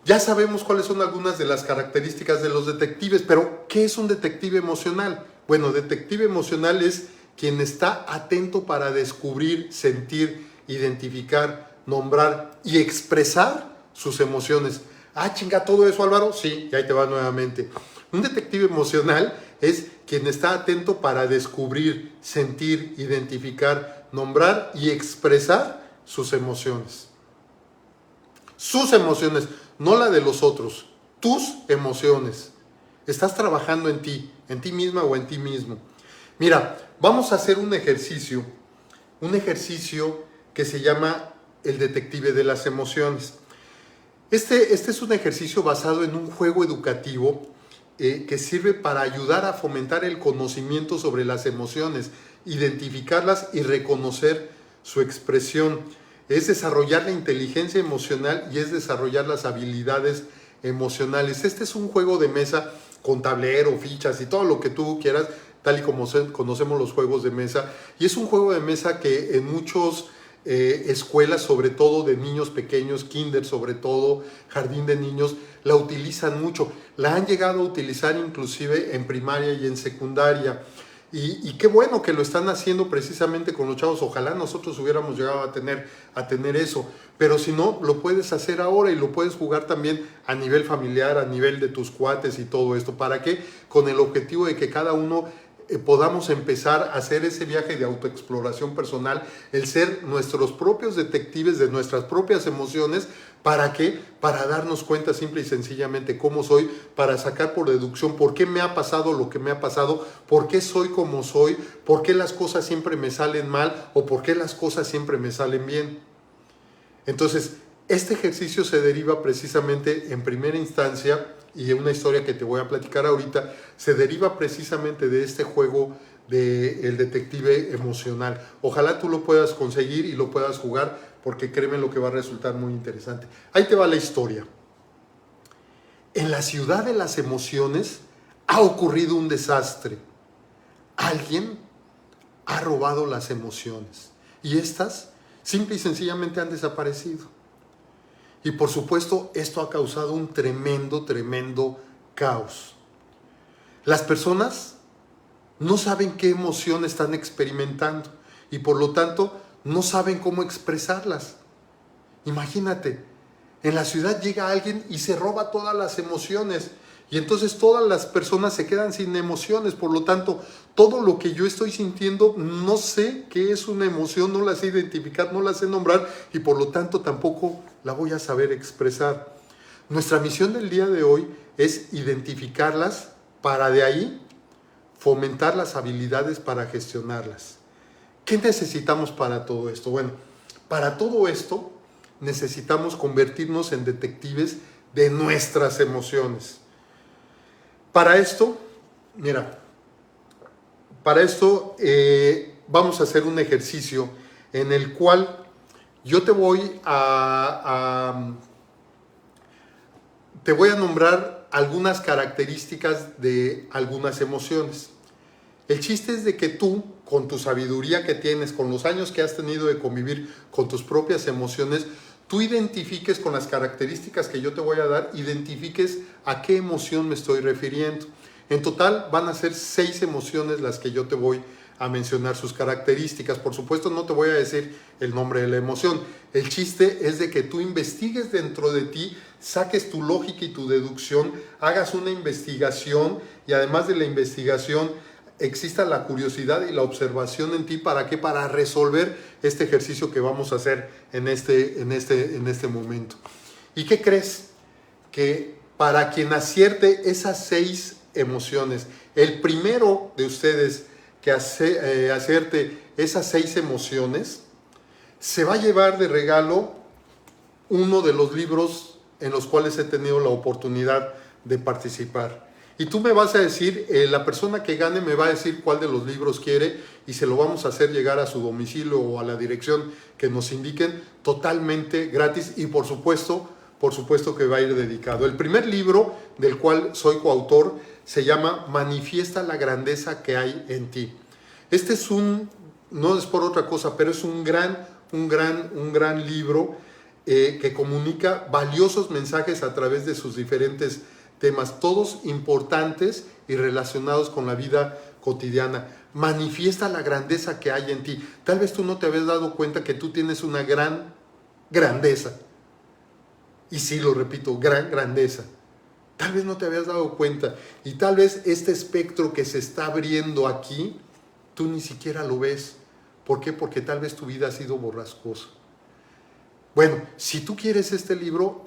Ya sabemos cuáles son algunas de las características de los detectives, pero ¿qué es un detective emocional? Bueno, detective emocional es quien está atento para descubrir, sentir identificar, nombrar y expresar sus emociones. Ah, chinga, todo eso, Álvaro. Sí, y ahí te va nuevamente. Un detective emocional es quien está atento para descubrir, sentir, identificar, nombrar y expresar sus emociones. Sus emociones, no la de los otros, tus emociones. Estás trabajando en ti misma o en ti mismo. Mira, vamos a hacer un ejercicio que se llama el detective de las emociones. Este es un ejercicio basado en un juego educativo que sirve para ayudar a fomentar el conocimiento sobre las emociones, identificarlas y reconocer su expresión. Es desarrollar la inteligencia emocional y es desarrollar las habilidades emocionales. Este es un juego de mesa con tablero, fichas y todo lo que tú quieras, tal y como conocemos los juegos de mesa. Y es un juego de mesa que en muchos escuelas, sobre todo de niños pequeños, kinder sobre todo, jardín de niños, la utilizan mucho. La han llegado a utilizar inclusive en primaria y en secundaria. Y qué bueno que lo están haciendo precisamente con los chavos. Ojalá nosotros hubiéramos llegado a tener eso. Pero si no, lo puedes hacer ahora y lo puedes jugar también a nivel familiar, a nivel de tus cuates y todo esto. ¿Para qué? Con el objetivo de que cada uno podamos empezar a hacer ese viaje de autoexploración personal, el ser nuestros propios detectives de nuestras propias emociones. ¿Para qué? Para darnos cuenta simple y sencillamente cómo soy, para sacar por deducción por qué me ha pasado lo que me ha pasado, por qué soy como soy, por qué las cosas siempre me salen mal o por qué las cosas siempre me salen bien. Entonces, este ejercicio se deriva precisamente en primera instancia, y una historia que te voy a platicar ahorita, se deriva precisamente de este juego del detective emocional. Ojalá tú lo puedas conseguir y lo puedas jugar, porque créeme lo que va a resultar muy interesante. Ahí te va la historia. En la ciudad de las emociones ha ocurrido un desastre. Alguien ha robado las emociones y estas simple y sencillamente han desaparecido. Y por supuesto, esto ha causado un tremendo caos. Las personas no saben qué emoción están experimentando y por lo tanto no saben cómo expresarlas. Imagínate, en la ciudad llega alguien y se roba todas las emociones y entonces todas las personas se quedan sin emociones. Por lo tanto, todo lo que yo estoy sintiendo no sé qué es una emoción, no la sé identificar, no la sé nombrar y por lo tanto tampoco la voy a saber expresar. Nuestra misión del día de hoy es identificarlas para de ahí fomentar las habilidades para gestionarlas. ¿Qué necesitamos para todo esto? Bueno, para todo esto necesitamos convertirnos en detectives de nuestras emociones. Para esto, mira, vamos a hacer un ejercicio en el cual yo te voy a nombrar algunas características de algunas emociones. El chiste es de que tú, con tu sabiduría que tienes, con los años que has tenido de convivir con tus propias emociones, tú identifiques con las características que yo te voy a dar, identifiques a qué emoción me estoy refiriendo. En total van a ser 6 emociones las que yo te voy a mencionar sus características. Por supuesto no te voy a decir el nombre de la emoción. El chiste es de que tú investigues dentro de ti, saques tu lógica y tu deducción, hagas una investigación y además de la investigación exista la curiosidad y la observación en ti. ¿Para qué? Para resolver este ejercicio que vamos a hacer en este momento. ¿Y qué crees? Que para quien acierte esas 6 emociones, el primero de ustedes que acierte esas 6 emociones, se va a llevar de regalo uno de los libros en los cuales he tenido la oportunidad de participar. Y tú me vas a decir, la persona que gane me va a decir cuál de los libros quiere y se lo vamos a hacer llegar a su domicilio o a la dirección que nos indiquen, totalmente gratis y por supuesto que va a ir dedicado. El primer libro del cual soy coautor se llama Manifiesta la grandeza que hay en ti. Este es no es por otra cosa, pero es un gran libro que comunica valiosos mensajes a través de sus diferentes temas, todos importantes y relacionados con la vida cotidiana. manifiesta la grandeza que hay en ti. Tal vez tú no te habías dado cuenta que tú tienes una gran grandeza. Y sí, lo repito, gran grandeza. Tal vez no te habías dado cuenta. Y tal vez este espectro que se está abriendo aquí, tú ni siquiera lo ves. ¿Por qué? Porque tal vez tu vida ha sido borrascosa. Bueno, si tú quieres este libro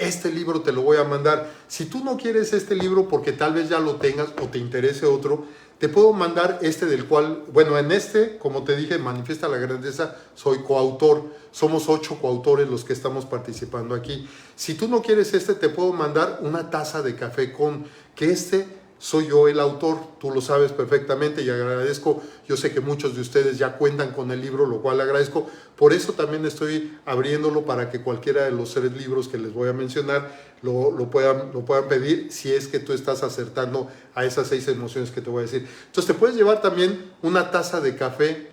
te lo voy a mandar. Si tú no quieres este libro porque tal vez ya lo tengas o te interese otro, te puedo mandar este del cual, bueno, en este, como te dije, Manifiesta la Grandeza, soy coautor. Somos 8 coautores los que estamos participando aquí. Si tú no quieres este, te puedo mandar una taza de café con, que soy yo el autor, tú lo sabes perfectamente y agradezco. Yo sé que muchos de ustedes ya cuentan con el libro, lo cual agradezco. Por eso también estoy abriéndolo para que cualquiera de los 3 libros que les voy a mencionar lo puedan pedir, si es que tú estás acertando a esas 6 emociones que te voy a decir. Entonces te puedes llevar también una taza de café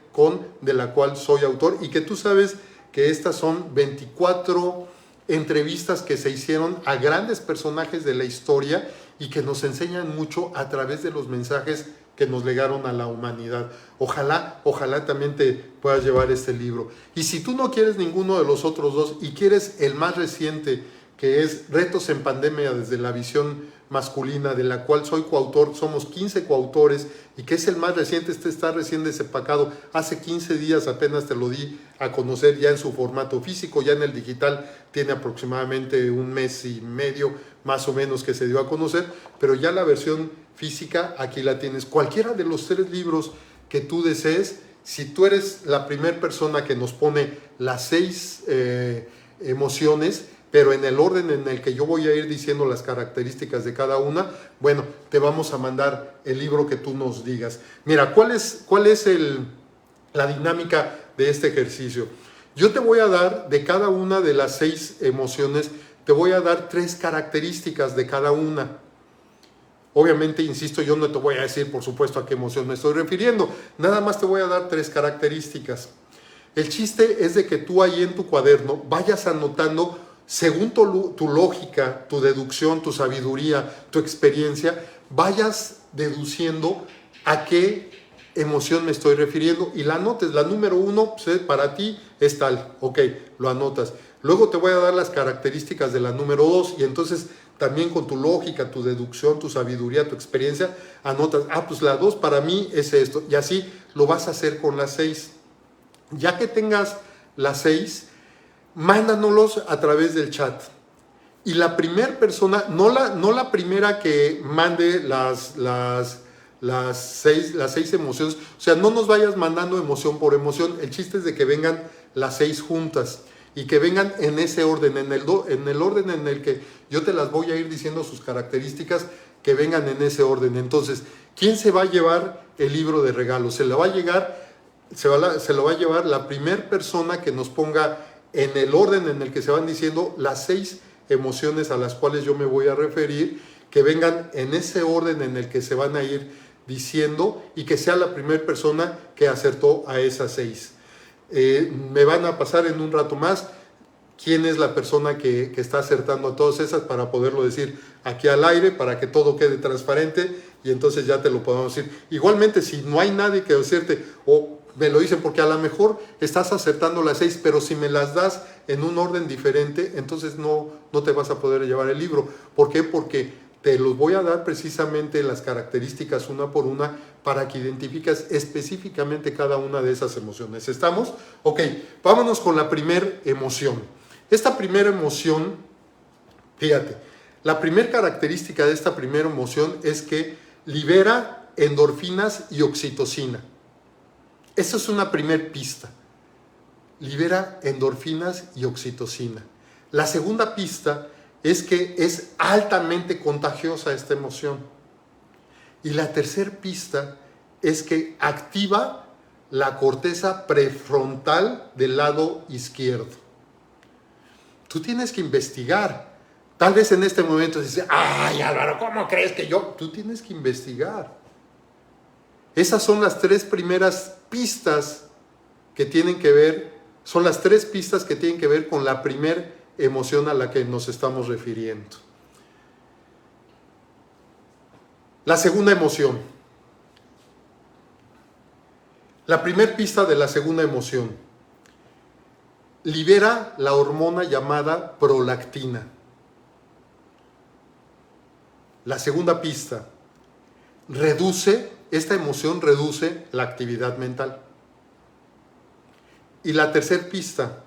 de la cual soy autor, y que tú sabes que estas son 24 entrevistas que se hicieron a grandes personajes de la historia y que nos enseñan mucho a través de los mensajes que nos legaron a la humanidad. Ojalá también te puedas llevar este libro. Y si tú no quieres ninguno de los otros 2 y quieres el más reciente, que es Retos en Pandemia desde la visión masculina, de la cual soy coautor, somos 15 coautores, y que es el más reciente, está recién desempacado, hace 15 días apenas te lo di a conocer ya en su formato físico, ya en el digital tiene aproximadamente 1 mes y medio más o menos que se dio a conocer, pero ya la versión física aquí la tienes. Cualquiera de los 3 libros que tú desees, si tú eres la primera persona que nos pone las 6 emociones, pero en el orden en el que yo voy a ir diciendo las características de cada una, bueno, te vamos a mandar el libro que tú nos digas. Mira, ¿cuál es la dinámica de este ejercicio? Yo te voy a dar de cada una de las 6 emociones, te voy a dar 3 características de cada una. Obviamente, insisto, yo no te voy a decir, por supuesto, a qué emoción me estoy refiriendo. Nada más te voy a dar 3 características. El chiste es de que tú ahí en tu cuaderno vayas anotando, según tu lógica, tu deducción, tu sabiduría, tu experiencia, vayas deduciendo a qué emoción me estoy refiriendo y la anotes. La número 1, pues, para ti es tal, ok, lo anotas. Luego te voy a dar las características de la número 2 y entonces también con tu lógica, tu deducción, tu sabiduría, tu experiencia, anotas, pues la 2 para mí es esto, y así lo vas a hacer con las 6. Ya que tengas las 6, mándanoslos a través del chat. Y la primera persona, no la primera que mande las 6 emociones, o sea, no nos vayas mandando emoción por emoción. El chiste es de que vengan las 6 juntas y que vengan en ese orden, en el orden en el que yo te las voy a ir diciendo sus características, que vengan en ese orden. Entonces, ¿quién se va a llevar el libro de regalo? Se lo va a llevar la primera persona que nos ponga en el orden en el que se van diciendo las 6 emociones a las cuales yo me voy a referir, que vengan en ese orden en el que se van a ir diciendo y que sea la primera persona que acertó a esas 6. Me van a pasar en un rato más quién es la persona que está acertando a todas esas para poderlo decir aquí al aire, para que todo quede transparente y entonces ya te lo podamos decir. Igualmente, si no hay nadie que acerte o me lo dicen porque a lo mejor estás acertando las 6, pero si me las das en un orden diferente, entonces no te vas a poder llevar el libro. ¿Por qué? Porque te los voy a dar precisamente las características una por una para que identifiques específicamente cada una de esas emociones. ¿Estamos? Ok, vámonos con la primera emoción. Esta primera emoción, fíjate, la primera característica de esta primera emoción es que libera endorfinas y oxitocina. Esa es una primer pista. Libera endorfinas y oxitocina. La segunda pista es que es altamente contagiosa esta emoción. Y la tercera pista es que activa la corteza prefrontal del lado izquierdo. Tú tienes que investigar. Tal vez en este momento dices, ay Álvaro, ¿cómo crees que yo? Tú tienes que investigar. Esas son las 3 primeras pistas que tienen que ver, son las 3 pistas que tienen que ver con la primera emoción a la que nos estamos refiriendo. La segunda emoción. La primera pista de la segunda emoción. Libera la hormona llamada prolactina. La segunda pista. Esta emoción reduce la actividad mental. Y la tercera pista.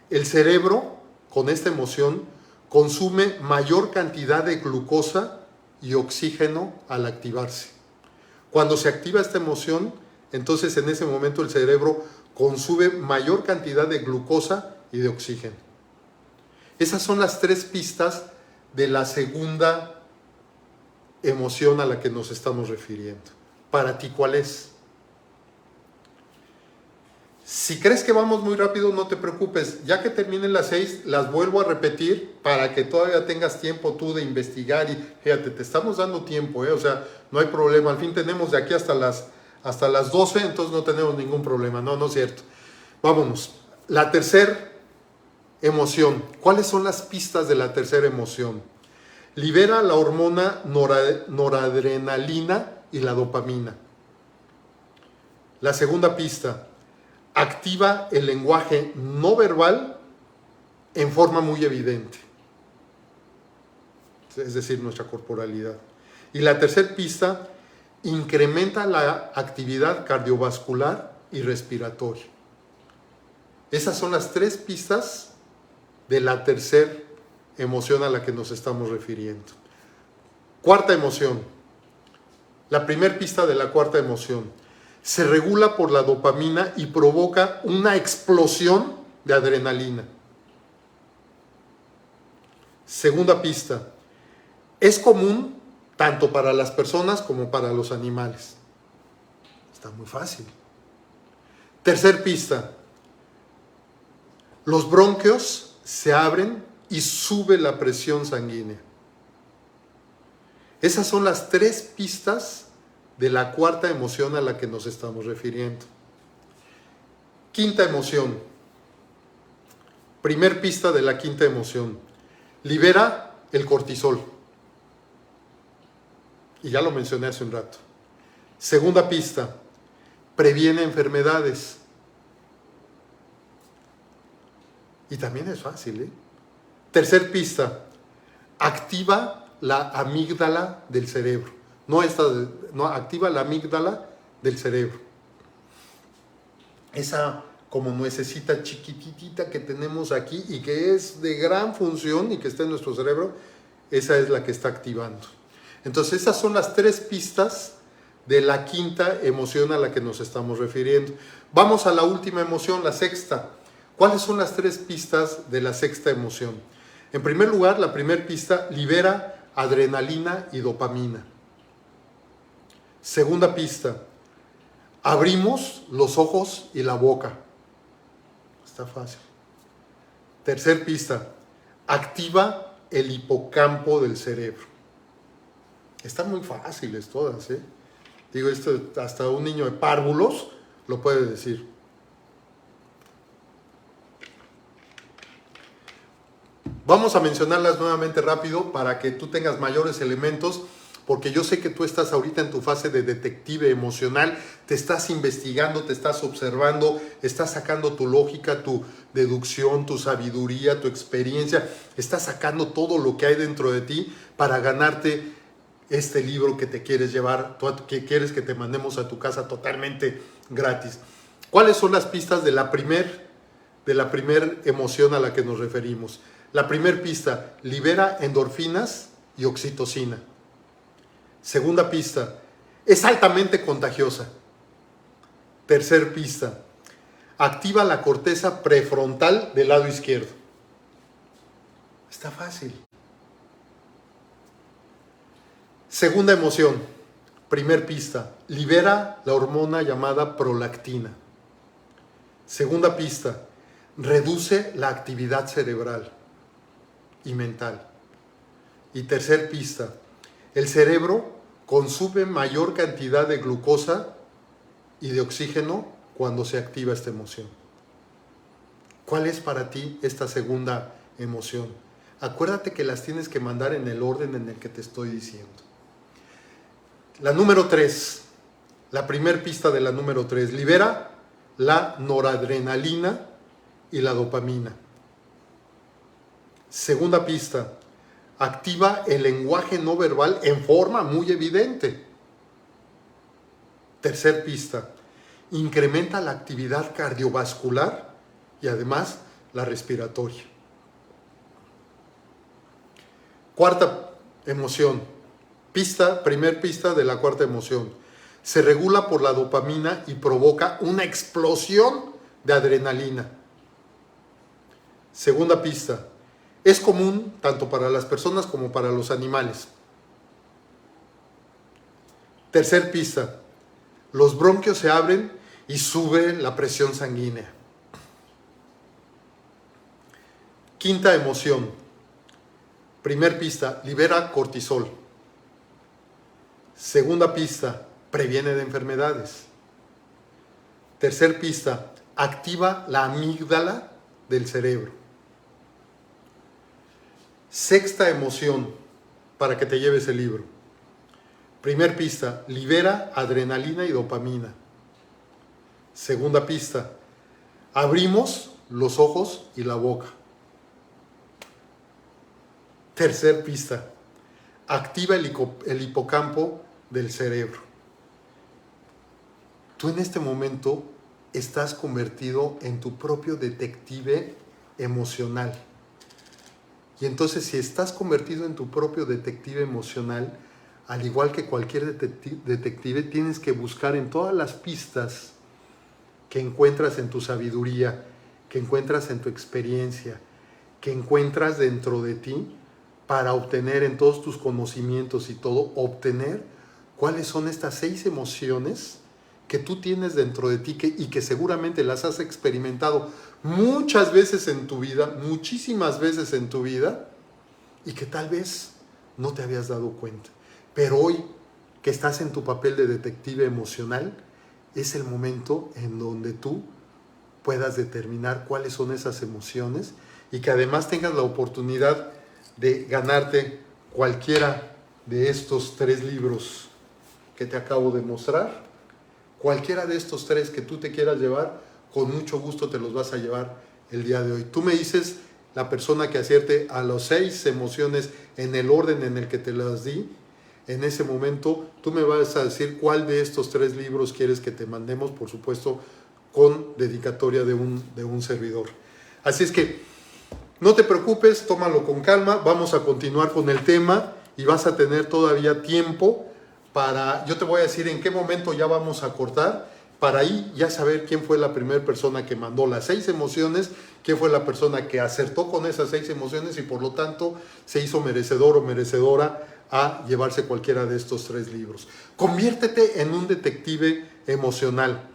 El cerebro, con esta emoción, consume mayor cantidad de glucosa y oxígeno al activarse. Cuando se activa esta emoción, entonces en ese momento el cerebro consume mayor cantidad de glucosa y de oxígeno. Esas son las tres pistas de la segunda emoción a la que nos estamos refiriendo. Para ti, ¿cuál es? Si crees que vamos muy rápido, no te preocupes. Ya que terminen las 6, las vuelvo a repetir para que todavía tengas tiempo tú de investigar. Y fíjate, te estamos dando tiempo, o sea, no hay problema. Al fin tenemos de aquí hasta las 12, entonces no tenemos ningún problema. No es cierto. Vámonos. La tercera emoción. ¿Cuáles son las pistas de la tercera emoción? Libera la hormona noradrenalina y la dopamina. La segunda pista. Activa el lenguaje no verbal en forma muy evidente, es decir, nuestra corporalidad. Y la tercera pista, incrementa la actividad cardiovascular y respiratoria. Esas son las tres pistas de la tercera emoción a la que nos estamos refiriendo. Cuarta emoción. La primera pista de la cuarta emoción. Se regula por la dopamina y provoca una explosión de adrenalina. Segunda pista. Es común tanto para las personas como para los animales. Está muy fácil. Tercer pista. Los bronquios se abren y sube la presión sanguínea. Esas son las tres pistas de la cuarta emoción a la que nos estamos refiriendo. Quinta emoción. Primer pista de la quinta emoción. Libera el cortisol. Y ya lo mencioné hace un rato. Segunda pista. Previene enfermedades. Y también es fácil, Tercer pista. Activa la amígdala del cerebro. No activa la amígdala del cerebro. Esa como nuececita chiquitita que tenemos aquí y que es de gran función y que está en nuestro cerebro, esa es la que está activando. Entonces esas son las tres pistas de la quinta emoción a la que nos estamos refiriendo. Vamos a la última emoción, la sexta. ¿Cuáles son las tres pistas de la sexta emoción? En primer lugar, la primera pista libera adrenalina y dopamina. Segunda pista, abrimos los ojos y la boca. Está fácil. Tercer pista, activa el hipocampo del cerebro. Están muy fáciles todas, Digo, esto hasta un niño de párvulos lo puede decir. Vamos a mencionarlas nuevamente rápido para que tú tengas mayores elementos, porque yo sé que tú estás ahorita en tu fase de detective emocional, te estás investigando, te estás observando, estás sacando tu lógica, tu deducción, tu sabiduría, tu experiencia, estás sacando todo lo que hay dentro de ti para ganarte este libro que te quieres llevar, que quieres que te mandemos a tu casa totalmente gratis. ¿Cuáles son las pistas de la primer emoción a la que nos referimos? La primera pista, libera endorfinas y oxitocina. Segunda pista, es altamente contagiosa. Tercer pista, activa la corteza prefrontal del lado izquierdo. Está fácil. Segunda emoción, primer pista, libera la hormona llamada prolactina. Segunda pista, reduce la actividad cerebral y mental. Y tercer pista, el cerebro consume mayor cantidad de glucosa y de oxígeno cuando se activa esta emoción. ¿Cuál es para ti esta segunda emoción? Acuérdate que las tienes que mandar en el orden en el que te estoy diciendo. La número 3, La primer pista de la número 3, libera la noradrenalina y la dopamina. Segunda pista, activa el lenguaje no verbal en forma muy evidente. Tercer pista, incrementa la actividad cardiovascular y además la respiratoria. Cuarta emoción, primer pista de la cuarta emoción. Se regula por la dopamina y provoca una explosión de adrenalina. Segunda pista, es común tanto para las personas como para los animales. Tercer pista, los bronquios se abren y sube la presión sanguínea. Quinta emoción, primer pista, libera cortisol. Segunda pista, previene de enfermedades. Tercer pista, activa la amígdala del cerebro. Sexta emoción, para que te lleves el libro. Primer pista, libera adrenalina y dopamina. Segunda pista, abrimos los ojos y la boca. Tercer pista, activa el hipocampo del cerebro. Tú en este momento estás convertido en tu propio detective emocional. Y entonces, si estás convertido en tu propio detective emocional, al igual que cualquier detective, tienes que buscar en todas las pistas que encuentras en tu sabiduría, que encuentras en tu experiencia, que encuentras dentro de ti, para obtener en todos tus conocimientos y todo, obtener cuáles son estas 6 emociones que tú tienes dentro de ti y que seguramente las has experimentado muchas veces en tu vida, muchísimas veces en tu vida, y que tal vez no te habías dado cuenta. Pero hoy que estás en tu papel de detective emocional, es el momento en donde tú puedas determinar cuáles son esas emociones y que además tengas la oportunidad de ganarte cualquiera de estos 3 libros que te acabo de mostrar. Cualquiera de estos 3 que tú te quieras llevar, con mucho gusto te los vas a llevar el día de hoy. Tú me dices, la persona que acierte a las 6 emociones en el orden en el que te las di, en ese momento tú me vas a decir cuál de estos 3 libros quieres que te mandemos, por supuesto, con dedicatoria de un servidor. Así es que no te preocupes, tómalo con calma, vamos a continuar con el tema y vas a tener todavía tiempo para, yo te voy a decir en qué momento ya vamos a cortar, para ahí ya saber quién fue la primera persona que mandó las 6 emociones, quién fue la persona que acertó con esas 6 emociones y por lo tanto se hizo merecedor o merecedora a llevarse cualquiera de estos 3 libros. Conviértete en un detective emocional.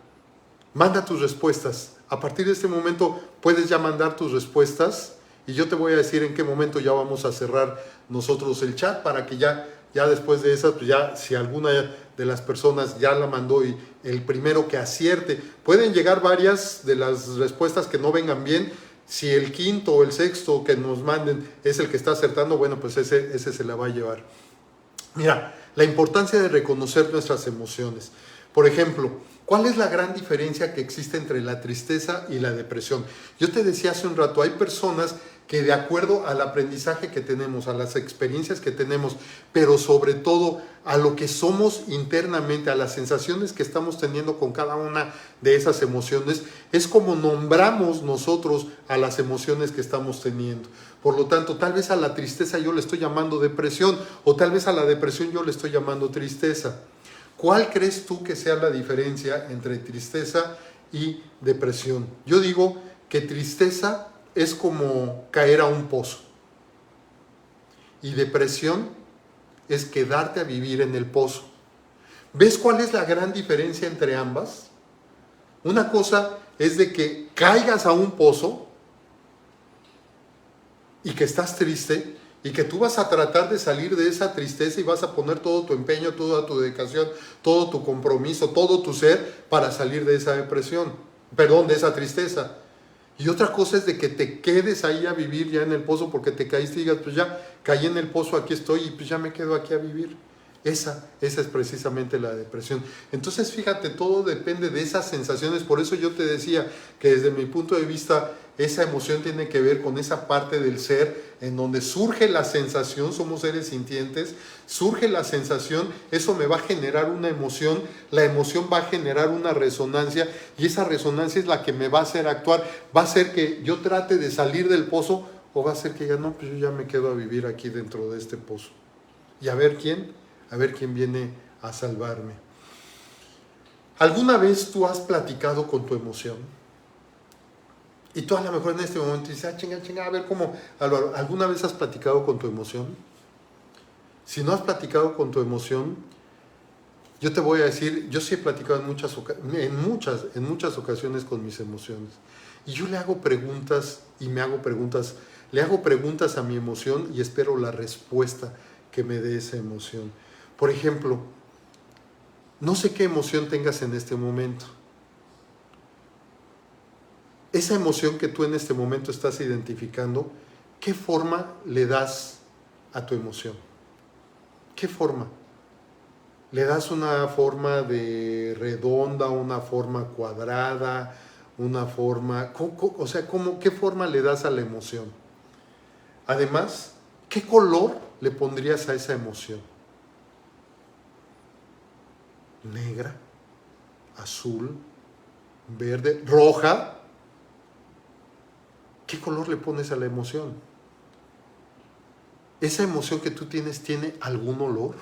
Manda tus respuestas. A partir de este momento puedes ya mandar tus respuestas y yo te voy a decir en qué momento ya vamos a cerrar nosotros el chat para que ya después de esas, pues ya si alguna de las personas ya la mandó y el primero que acierte, pueden llegar varias de las respuestas que no vengan bien. Si el quinto o el sexto que nos manden es el que está acertando, bueno, pues ese se la va a llevar. Mira, la importancia de reconocer nuestras emociones. Por ejemplo, ¿cuál es la gran diferencia que existe entre la tristeza y la depresión? Yo te decía hace un rato, hay personas que de acuerdo al aprendizaje que tenemos, a las experiencias que tenemos, pero sobre todo a lo que somos internamente, a las sensaciones que estamos teniendo con cada una de esas emociones, es como nombramos nosotros a las emociones que estamos teniendo. Por lo tanto, tal vez a la tristeza yo le estoy llamando depresión, o tal vez a la depresión yo le estoy llamando tristeza. ¿Cuál crees tú que sea la diferencia entre tristeza y depresión? Yo digo que tristeza es como caer a un pozo. Y depresión es quedarte a vivir en el pozo. ¿Ves cuál es la gran diferencia entre ambas? Una cosa es de que caigas a un pozo y que estás triste y que tú vas a tratar de salir de esa tristeza y vas a poner todo tu empeño, toda tu dedicación, todo tu compromiso, todo tu ser para salir de esa depresión, de esa tristeza. Y otra cosa es de que te quedes ahí a vivir ya en el pozo porque te caíste y digas, pues ya caí en el pozo, aquí estoy y pues ya me quedo aquí a vivir. Esa es precisamente la depresión. Entonces, fíjate, todo depende de esas sensaciones. Por eso yo te decía que desde mi punto de vista, esa emoción tiene que ver con esa parte del ser en donde surge la sensación, somos seres sintientes, surge la sensación, eso me va a generar una emoción, la emoción va a generar una resonancia y esa resonancia es la que me va a hacer actuar, va a hacer que yo trate de salir del pozo o va a hacer que ya no, pues yo ya me quedo a vivir aquí dentro de este pozo. Y a ver quién viene a salvarme. ¿Alguna vez tú has platicado con tu emoción? Y tú a lo mejor en este momento dices, chinga, a ver cómo, Álvaro, ¿alguna vez has platicado con tu emoción? Si no has platicado con tu emoción, yo te voy a decir, yo sí he platicado en muchas ocasiones con mis emociones. Y yo le hago preguntas y me hago preguntas, le hago preguntas a mi emoción y espero la respuesta que me dé esa emoción. Por ejemplo, no sé qué emoción tengas en este momento. Esa emoción que tú en este momento estás identificando, ¿qué forma le das a tu emoción? ¿Qué forma? ¿Le das una forma de redonda, una forma cuadrada, una forma... O sea, ¿qué forma le das a la emoción? Además, ¿qué color le pondrías a esa emoción? ¿Negra? ¿Azul? ¿Verde? ¿Roja? ¿Qué color le pones a la emoción? ¿Esa emoción que tú tienes tiene algún olor?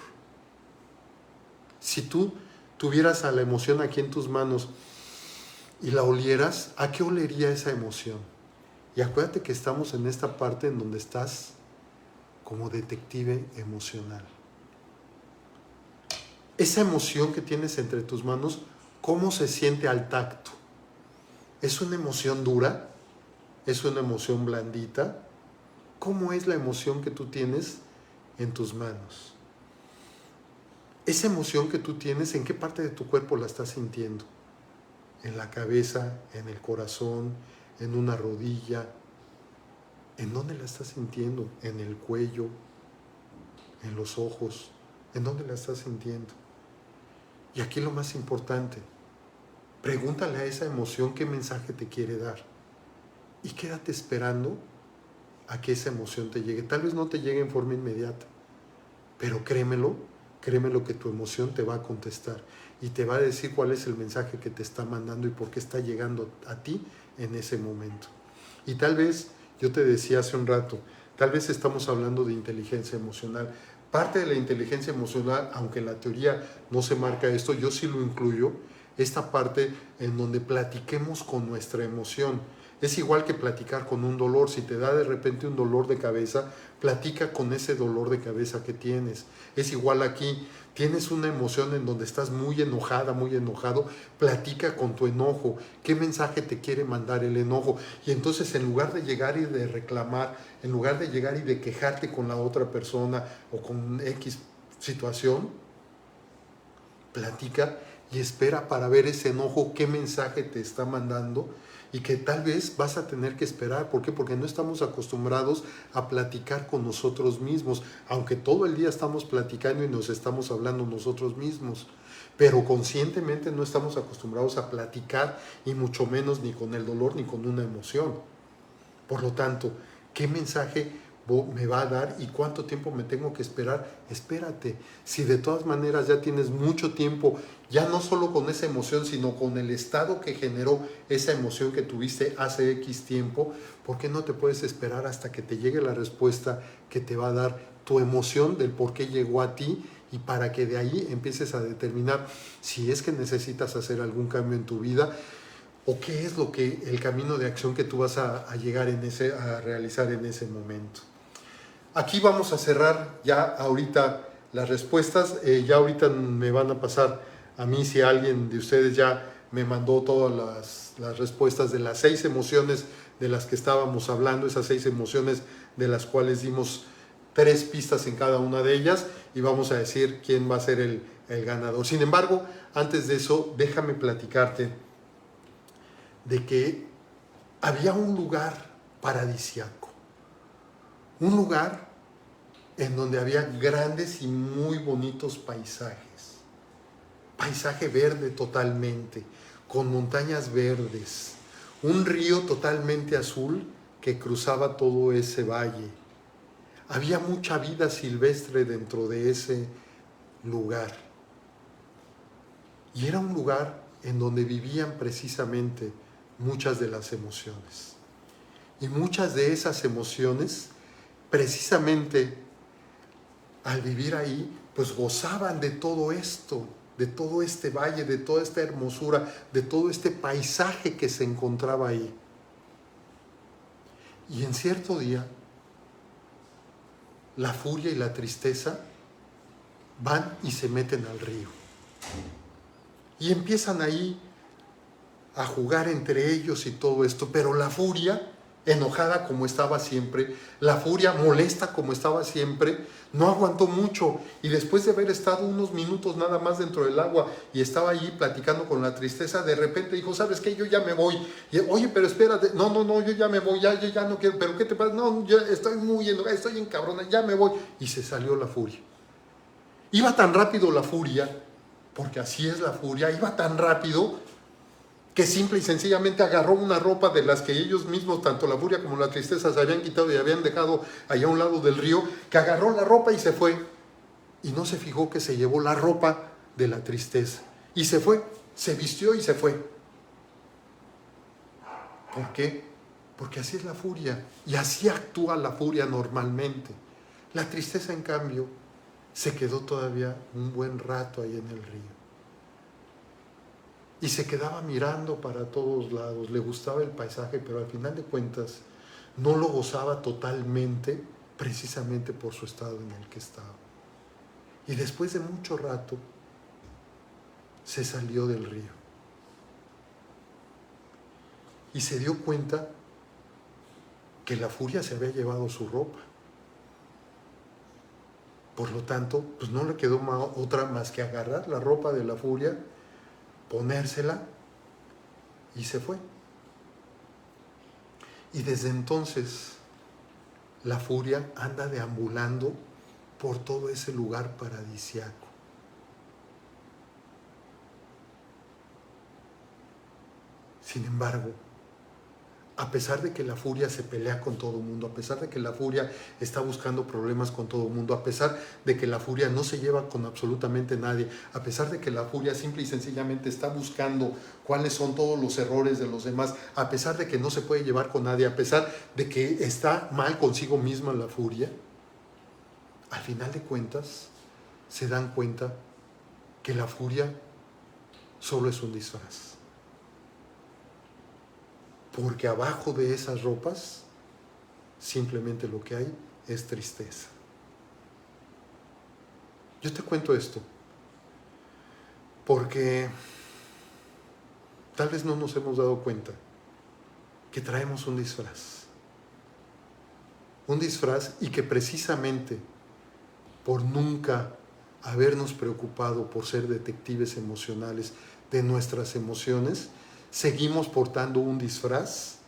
Si tú tuvieras a la emoción aquí en tus manos y la olieras, ¿a qué olería esa emoción? Y acuérdate que estamos en esta parte en donde estás como detective emocional. Esa emoción que tienes entre tus manos, ¿cómo se siente al tacto? ¿Es una emoción dura? ¿Es una emoción blandita? ¿Cómo es la emoción que tú tienes en tus manos? Esa emoción que tú tienes, ¿en qué parte de tu cuerpo la estás sintiendo? ¿En la cabeza, en el corazón, en una rodilla? ¿En dónde la estás sintiendo? ¿En el cuello? ¿En los ojos? ¿En dónde la estás sintiendo? Y aquí lo más importante, pregúntale a esa emoción qué mensaje te quiere dar. Y quédate esperando a que esa emoción te llegue. Tal vez no te llegue en forma inmediata, pero créemelo que tu emoción te va a contestar y te va a decir cuál es el mensaje que te está mandando y por qué está llegando a ti en ese momento. Y tal vez, yo te decía hace un rato, tal vez estamos hablando de inteligencia emocional. Parte de la inteligencia emocional, aunque en la teoría no se marca esto, yo sí lo incluyo, esta parte en donde platiquemos con nuestra emoción. Es igual que platicar con un dolor. Si te da de repente un dolor de cabeza, platica con ese dolor de cabeza que tienes. Es igual aquí, tienes una emoción en donde estás muy enojada, muy enojado, platica con tu enojo. ¿Qué mensaje te quiere mandar el enojo? Y entonces en lugar de llegar y de reclamar, en lugar de llegar y de quejarte con la otra persona o con X situación, platica y espera para ver ese enojo, qué mensaje te está mandando y que tal vez vas a tener que esperar. ¿Por qué? Porque no estamos acostumbrados a platicar con nosotros mismos, aunque todo el día estamos platicando y nos estamos hablando nosotros mismos, pero conscientemente no estamos acostumbrados a platicar y mucho menos ni con el dolor ni con una emoción. Por lo tanto, ¿qué mensaje me va a dar y cuánto tiempo me tengo que esperar? Espérate. Si de todas maneras ya tienes mucho tiempo, ya no solo con esa emoción, sino con el estado que generó esa emoción que tuviste hace X tiempo, ¿por qué no te puedes esperar hasta que te llegue la respuesta que te va a dar tu emoción del por qué llegó a ti? Y para que de ahí empieces a determinar si es que necesitas hacer algún cambio en tu vida, o qué es el camino de acción que tú vas a llegar a realizar en ese momento. Aquí vamos a cerrar ya ahorita las respuestas. Ya ahorita me van a pasar a mí si alguien de ustedes ya me mandó todas las respuestas de las 6 emociones de las que estábamos hablando, esas 6 emociones de las cuales dimos 3 pistas en cada una de ellas y vamos a decir quién va a ser el ganador. Sin embargo, antes de eso, déjame platicarte de que había un lugar paradisiaco, un lugar en donde había grandes y muy bonitos paisajes. Paisaje verde totalmente, con montañas verdes, un río totalmente azul que cruzaba todo ese valle. Había mucha vida silvestre dentro de ese lugar. Y era un lugar en donde vivían precisamente muchas de las emociones. Y muchas de esas emociones, precisamente al vivir ahí, pues gozaban de todo esto, de todo este valle, de toda esta hermosura, de todo este paisaje que se encontraba ahí. Y en cierto día, la furia y la tristeza van y se meten al río. Y empiezan ahí a jugar entre ellos y todo esto, pero la furia, enojada como estaba siempre, la furia molesta como estaba siempre, no aguantó mucho, y después de haber estado unos minutos nada más dentro del agua y estaba allí platicando con la tristeza, de repente dijo, ¿sabes qué? Yo ya me voy. Y, oye, pero espérate, no, yo ya me voy, yo ya no quiero, pero ¿qué te pasa? No, yo estoy muy enojada, estoy encabrona, ya me voy. Y se salió la furia. Iba tan rápido la furia, porque así es la furia, iba tan rápido que simple y sencillamente agarró una ropa de las que ellos mismos, tanto la furia como la tristeza, se habían quitado y habían dejado allá a un lado del río, que agarró la ropa y se fue. Y no se fijó que se llevó la ropa de la tristeza. Y se fue, se vistió y se fue. ¿Por qué? Porque así es la furia. Y así actúa la furia normalmente. La tristeza, en cambio, se quedó todavía un buen rato ahí en el río. Y se quedaba mirando para todos lados, le gustaba el paisaje, pero al final de cuentas no lo gozaba totalmente, precisamente por su estado en el que estaba. Y después de mucho rato, se salió del río. Y se dio cuenta que la furia se había llevado su ropa. Por lo tanto, pues no le quedó otra más que agarrar la ropa de la furia, ponérsela y se fue. Y desde entonces la furia anda deambulando por todo ese lugar paradisiaco. Sin embargo, a pesar de que la furia se pelea con todo el mundo, a pesar de que la furia está buscando problemas con todo el mundo, a pesar de que la furia no se lleva con absolutamente nadie, a pesar de que la furia simple y sencillamente está buscando cuáles son todos los errores de los demás, a pesar de que no se puede llevar con nadie, a pesar de que está mal consigo misma la furia, al final de cuentas se dan cuenta que la furia solo es un disfraz. Porque abajo de esas ropas simplemente lo que hay es tristeza. Yo te cuento esto porque tal vez no nos hemos dado cuenta que traemos un disfraz. Un disfraz, y que precisamente por nunca habernos preocupado por ser detectives emocionales de nuestras emociones, seguimos portando un disfraz,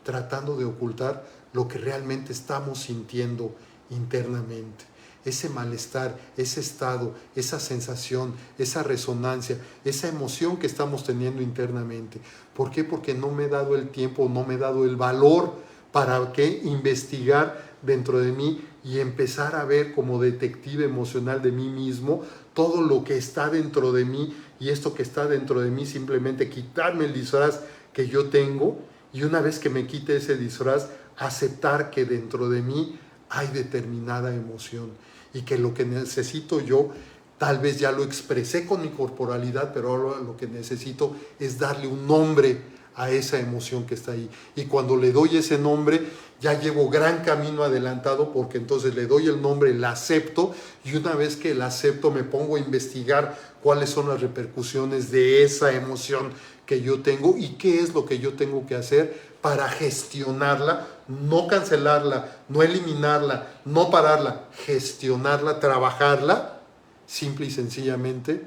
tratando de ocultar lo que realmente estamos sintiendo internamente. Ese malestar, ese estado, esa sensación, esa resonancia, esa emoción que estamos teniendo internamente. ¿Por qué? Porque no me he dado el tiempo, no me he dado el valor para ¿qué? Investigar dentro de mí y empezar a ver como detective emocional de mí mismo todo lo que está dentro de mí, y esto que está dentro de mí simplemente quitarme el disfraz que yo tengo, y una vez que me quite ese disfraz, aceptar que dentro de mí hay determinada emoción y que lo que necesito yo, tal vez ya lo expresé con mi corporalidad, pero ahora lo que necesito es darle un nombre a esa emoción que está ahí. Y cuando le doy ese nombre, ya llevo gran camino adelantado, porque entonces le doy el nombre, la acepto, y una vez que la acepto me pongo a investigar cuáles son las repercusiones de esa emoción que yo tengo y qué es lo que yo tengo que hacer para gestionarla, no cancelarla, no eliminarla, no pararla, gestionarla, trabajarla, simple y sencillamente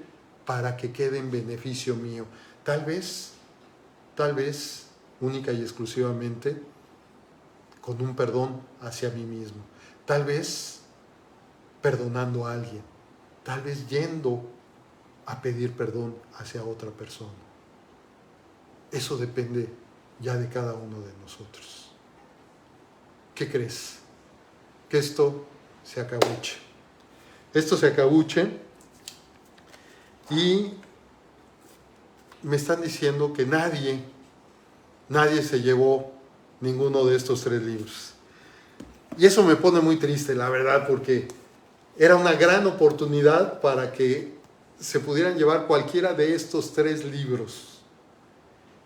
para que quede en beneficio mío. Tal vez, única y exclusivamente, con un perdón hacia mí mismo. Tal vez perdonando a alguien, tal vez yendo a pedir perdón hacia otra persona. Eso depende ya de cada uno de nosotros. ¿Qué crees? Que esto se acabuche. Esto se acabuche y me están diciendo que nadie se llevó ninguno de estos 3 libros. Y eso me pone muy triste, la verdad, porque era una gran oportunidad para que se pudieran llevar cualquiera de estos 3 libros.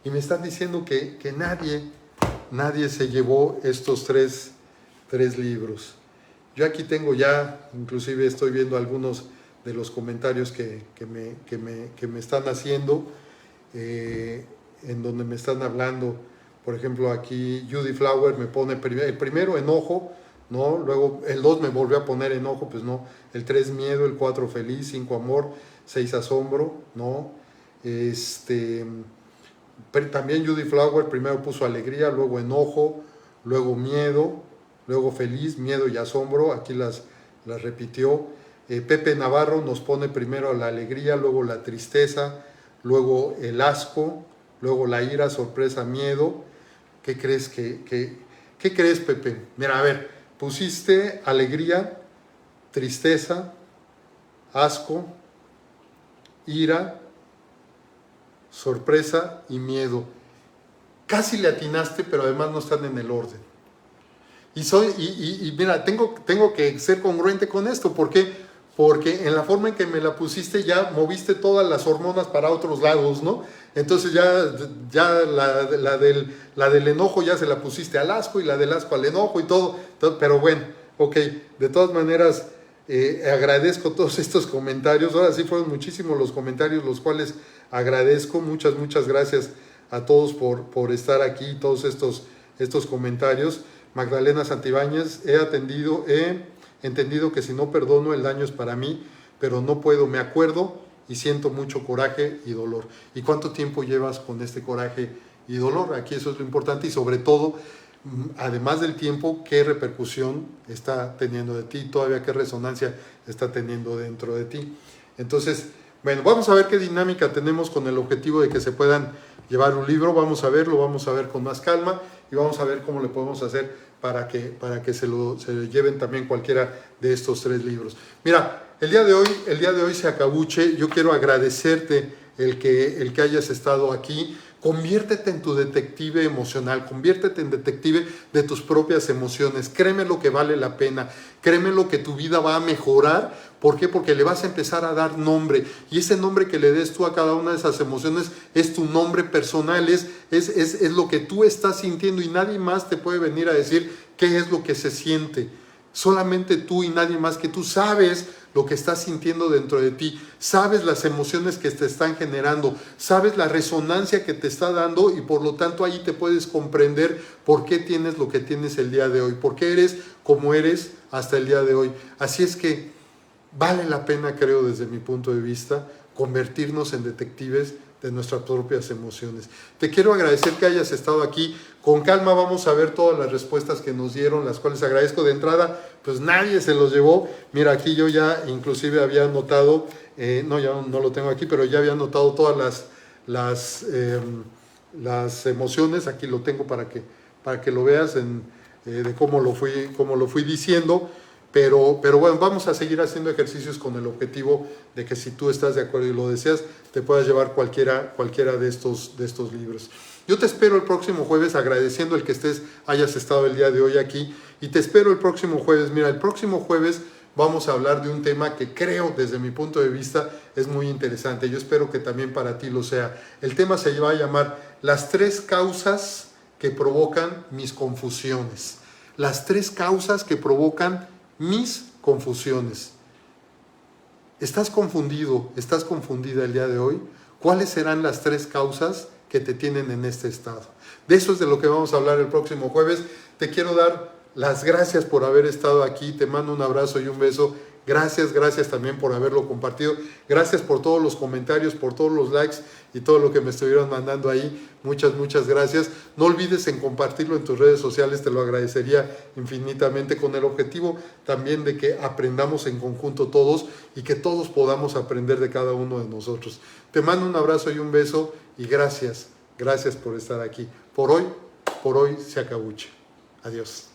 Y me están diciendo que nadie se llevó estos tres libros. Yo aquí tengo ya, inclusive estoy viendo algunos de los comentarios que me están haciendo, en donde me están hablando. Por ejemplo, aquí Judy Flower me pone el primero enojo, ¿no? Luego el 2 me volvió a poner enojo, pues no. El 3 miedo, el 4 feliz, 5 amor, 6 asombro, ¿no? También Judy Flower primero puso alegría, luego enojo, luego miedo, luego feliz, miedo y asombro. Aquí las repitió. Pepe Navarro nos pone primero la alegría, luego la tristeza, luego el asco, luego la ira, sorpresa, miedo. ¿Qué crees qué crees, Pepe? Mira, a ver, pusiste alegría, tristeza, asco, ira, sorpresa y miedo. Casi le atinaste, pero además no están en el orden. Y mira, tengo que ser congruente con esto. ¿Por qué? Porque en la forma en que me la pusiste ya moviste todas las hormonas para otros lados, ¿no? Entonces ya la del enojo ya se la pusiste al asco y la del asco al enojo y todo. Pero bueno, ok, de todas maneras agradezco todos estos comentarios. Ahora sí fueron muchísimos los comentarios, los cuales agradezco. Muchas gracias a todos por estar aquí, todos estos comentarios. Magdalena Santibáñez, he entendido que si no perdono el daño es para mí, pero no puedo, me acuerdo y siento mucho coraje y dolor. ¿Y cuánto tiempo llevas con este coraje y dolor? Aquí eso es lo importante y sobre todo, además del tiempo, qué repercusión está teniendo de ti, todavía qué resonancia está teniendo dentro de ti. Entonces, bueno, vamos a ver qué dinámica tenemos con el objetivo de que se puedan llevar un libro. Vamos a verlo, vamos a ver con más calma y vamos a ver cómo le podemos hacer para que se lleven también cualquiera de estos 3 libros. Mira, el día de hoy se acabuche. Yo quiero agradecerte el que hayas estado aquí. Conviértete en tu detective emocional, conviértete en detective de tus propias emociones. Créeme lo que vale la pena, créeme lo que tu vida va a mejorar. ¿Por qué? Porque le vas a empezar a dar nombre y ese nombre que le des tú a cada una de esas emociones es tu nombre personal, es lo que tú estás sintiendo y nadie más te puede venir a decir qué es lo que se siente. Solamente tú y nadie más que tú sabes lo que estás sintiendo dentro de ti, sabes las emociones que te están generando, sabes la resonancia que te está dando y por lo tanto ahí te puedes comprender por qué tienes lo que tienes el día de hoy, por qué eres como eres hasta el día de hoy. Así es que vale la pena, creo desde mi punto de vista, convertirnos en detectives de nuestras propias emociones. Te quiero agradecer que hayas estado aquí. Con calma vamos a ver todas las respuestas que nos dieron, las cuales agradezco de entrada. Pues nadie se los llevó. Mira, aquí yo ya inclusive había anotado, no, ya no lo tengo aquí, pero ya había anotado todas las emociones. Aquí lo tengo para que lo veas de cómo lo fui diciendo. Pero bueno, vamos a seguir haciendo ejercicios con el objetivo de que si tú estás de acuerdo y lo deseas, te puedas llevar cualquiera de estos libros. Yo te espero el próximo jueves, agradeciendo el que hayas estado el día de hoy aquí, y te espero el próximo jueves. Mira, el próximo jueves vamos a hablar de un tema que creo, desde mi punto de vista, es muy interesante. Yo espero que también para ti lo sea. El tema se va a llamar Las 3 causas que provocan mis confusiones. Las 3 causas que provocan mis confusiones. ¿Estás confundido? ¿Estás confundida el día de hoy? ¿Cuáles serán las 3 causas que te tienen en este estado? De eso es de lo que vamos a hablar el próximo jueves. Te quiero dar las gracias por haber estado aquí. Te mando un abrazo y un beso Gracias, gracias también por haberlo compartido. Gracias por todos los comentarios, por todos los likes y todo lo que me estuvieron mandando ahí. Muchas, muchas gracias. No olvides en compartirlo en tus redes sociales, te lo agradecería infinitamente, con el objetivo también de que aprendamos en conjunto todos y que todos podamos aprender de cada uno de nosotros. Te mando un abrazo y un beso y gracias, gracias por estar aquí. Por hoy se acabuche. Adiós.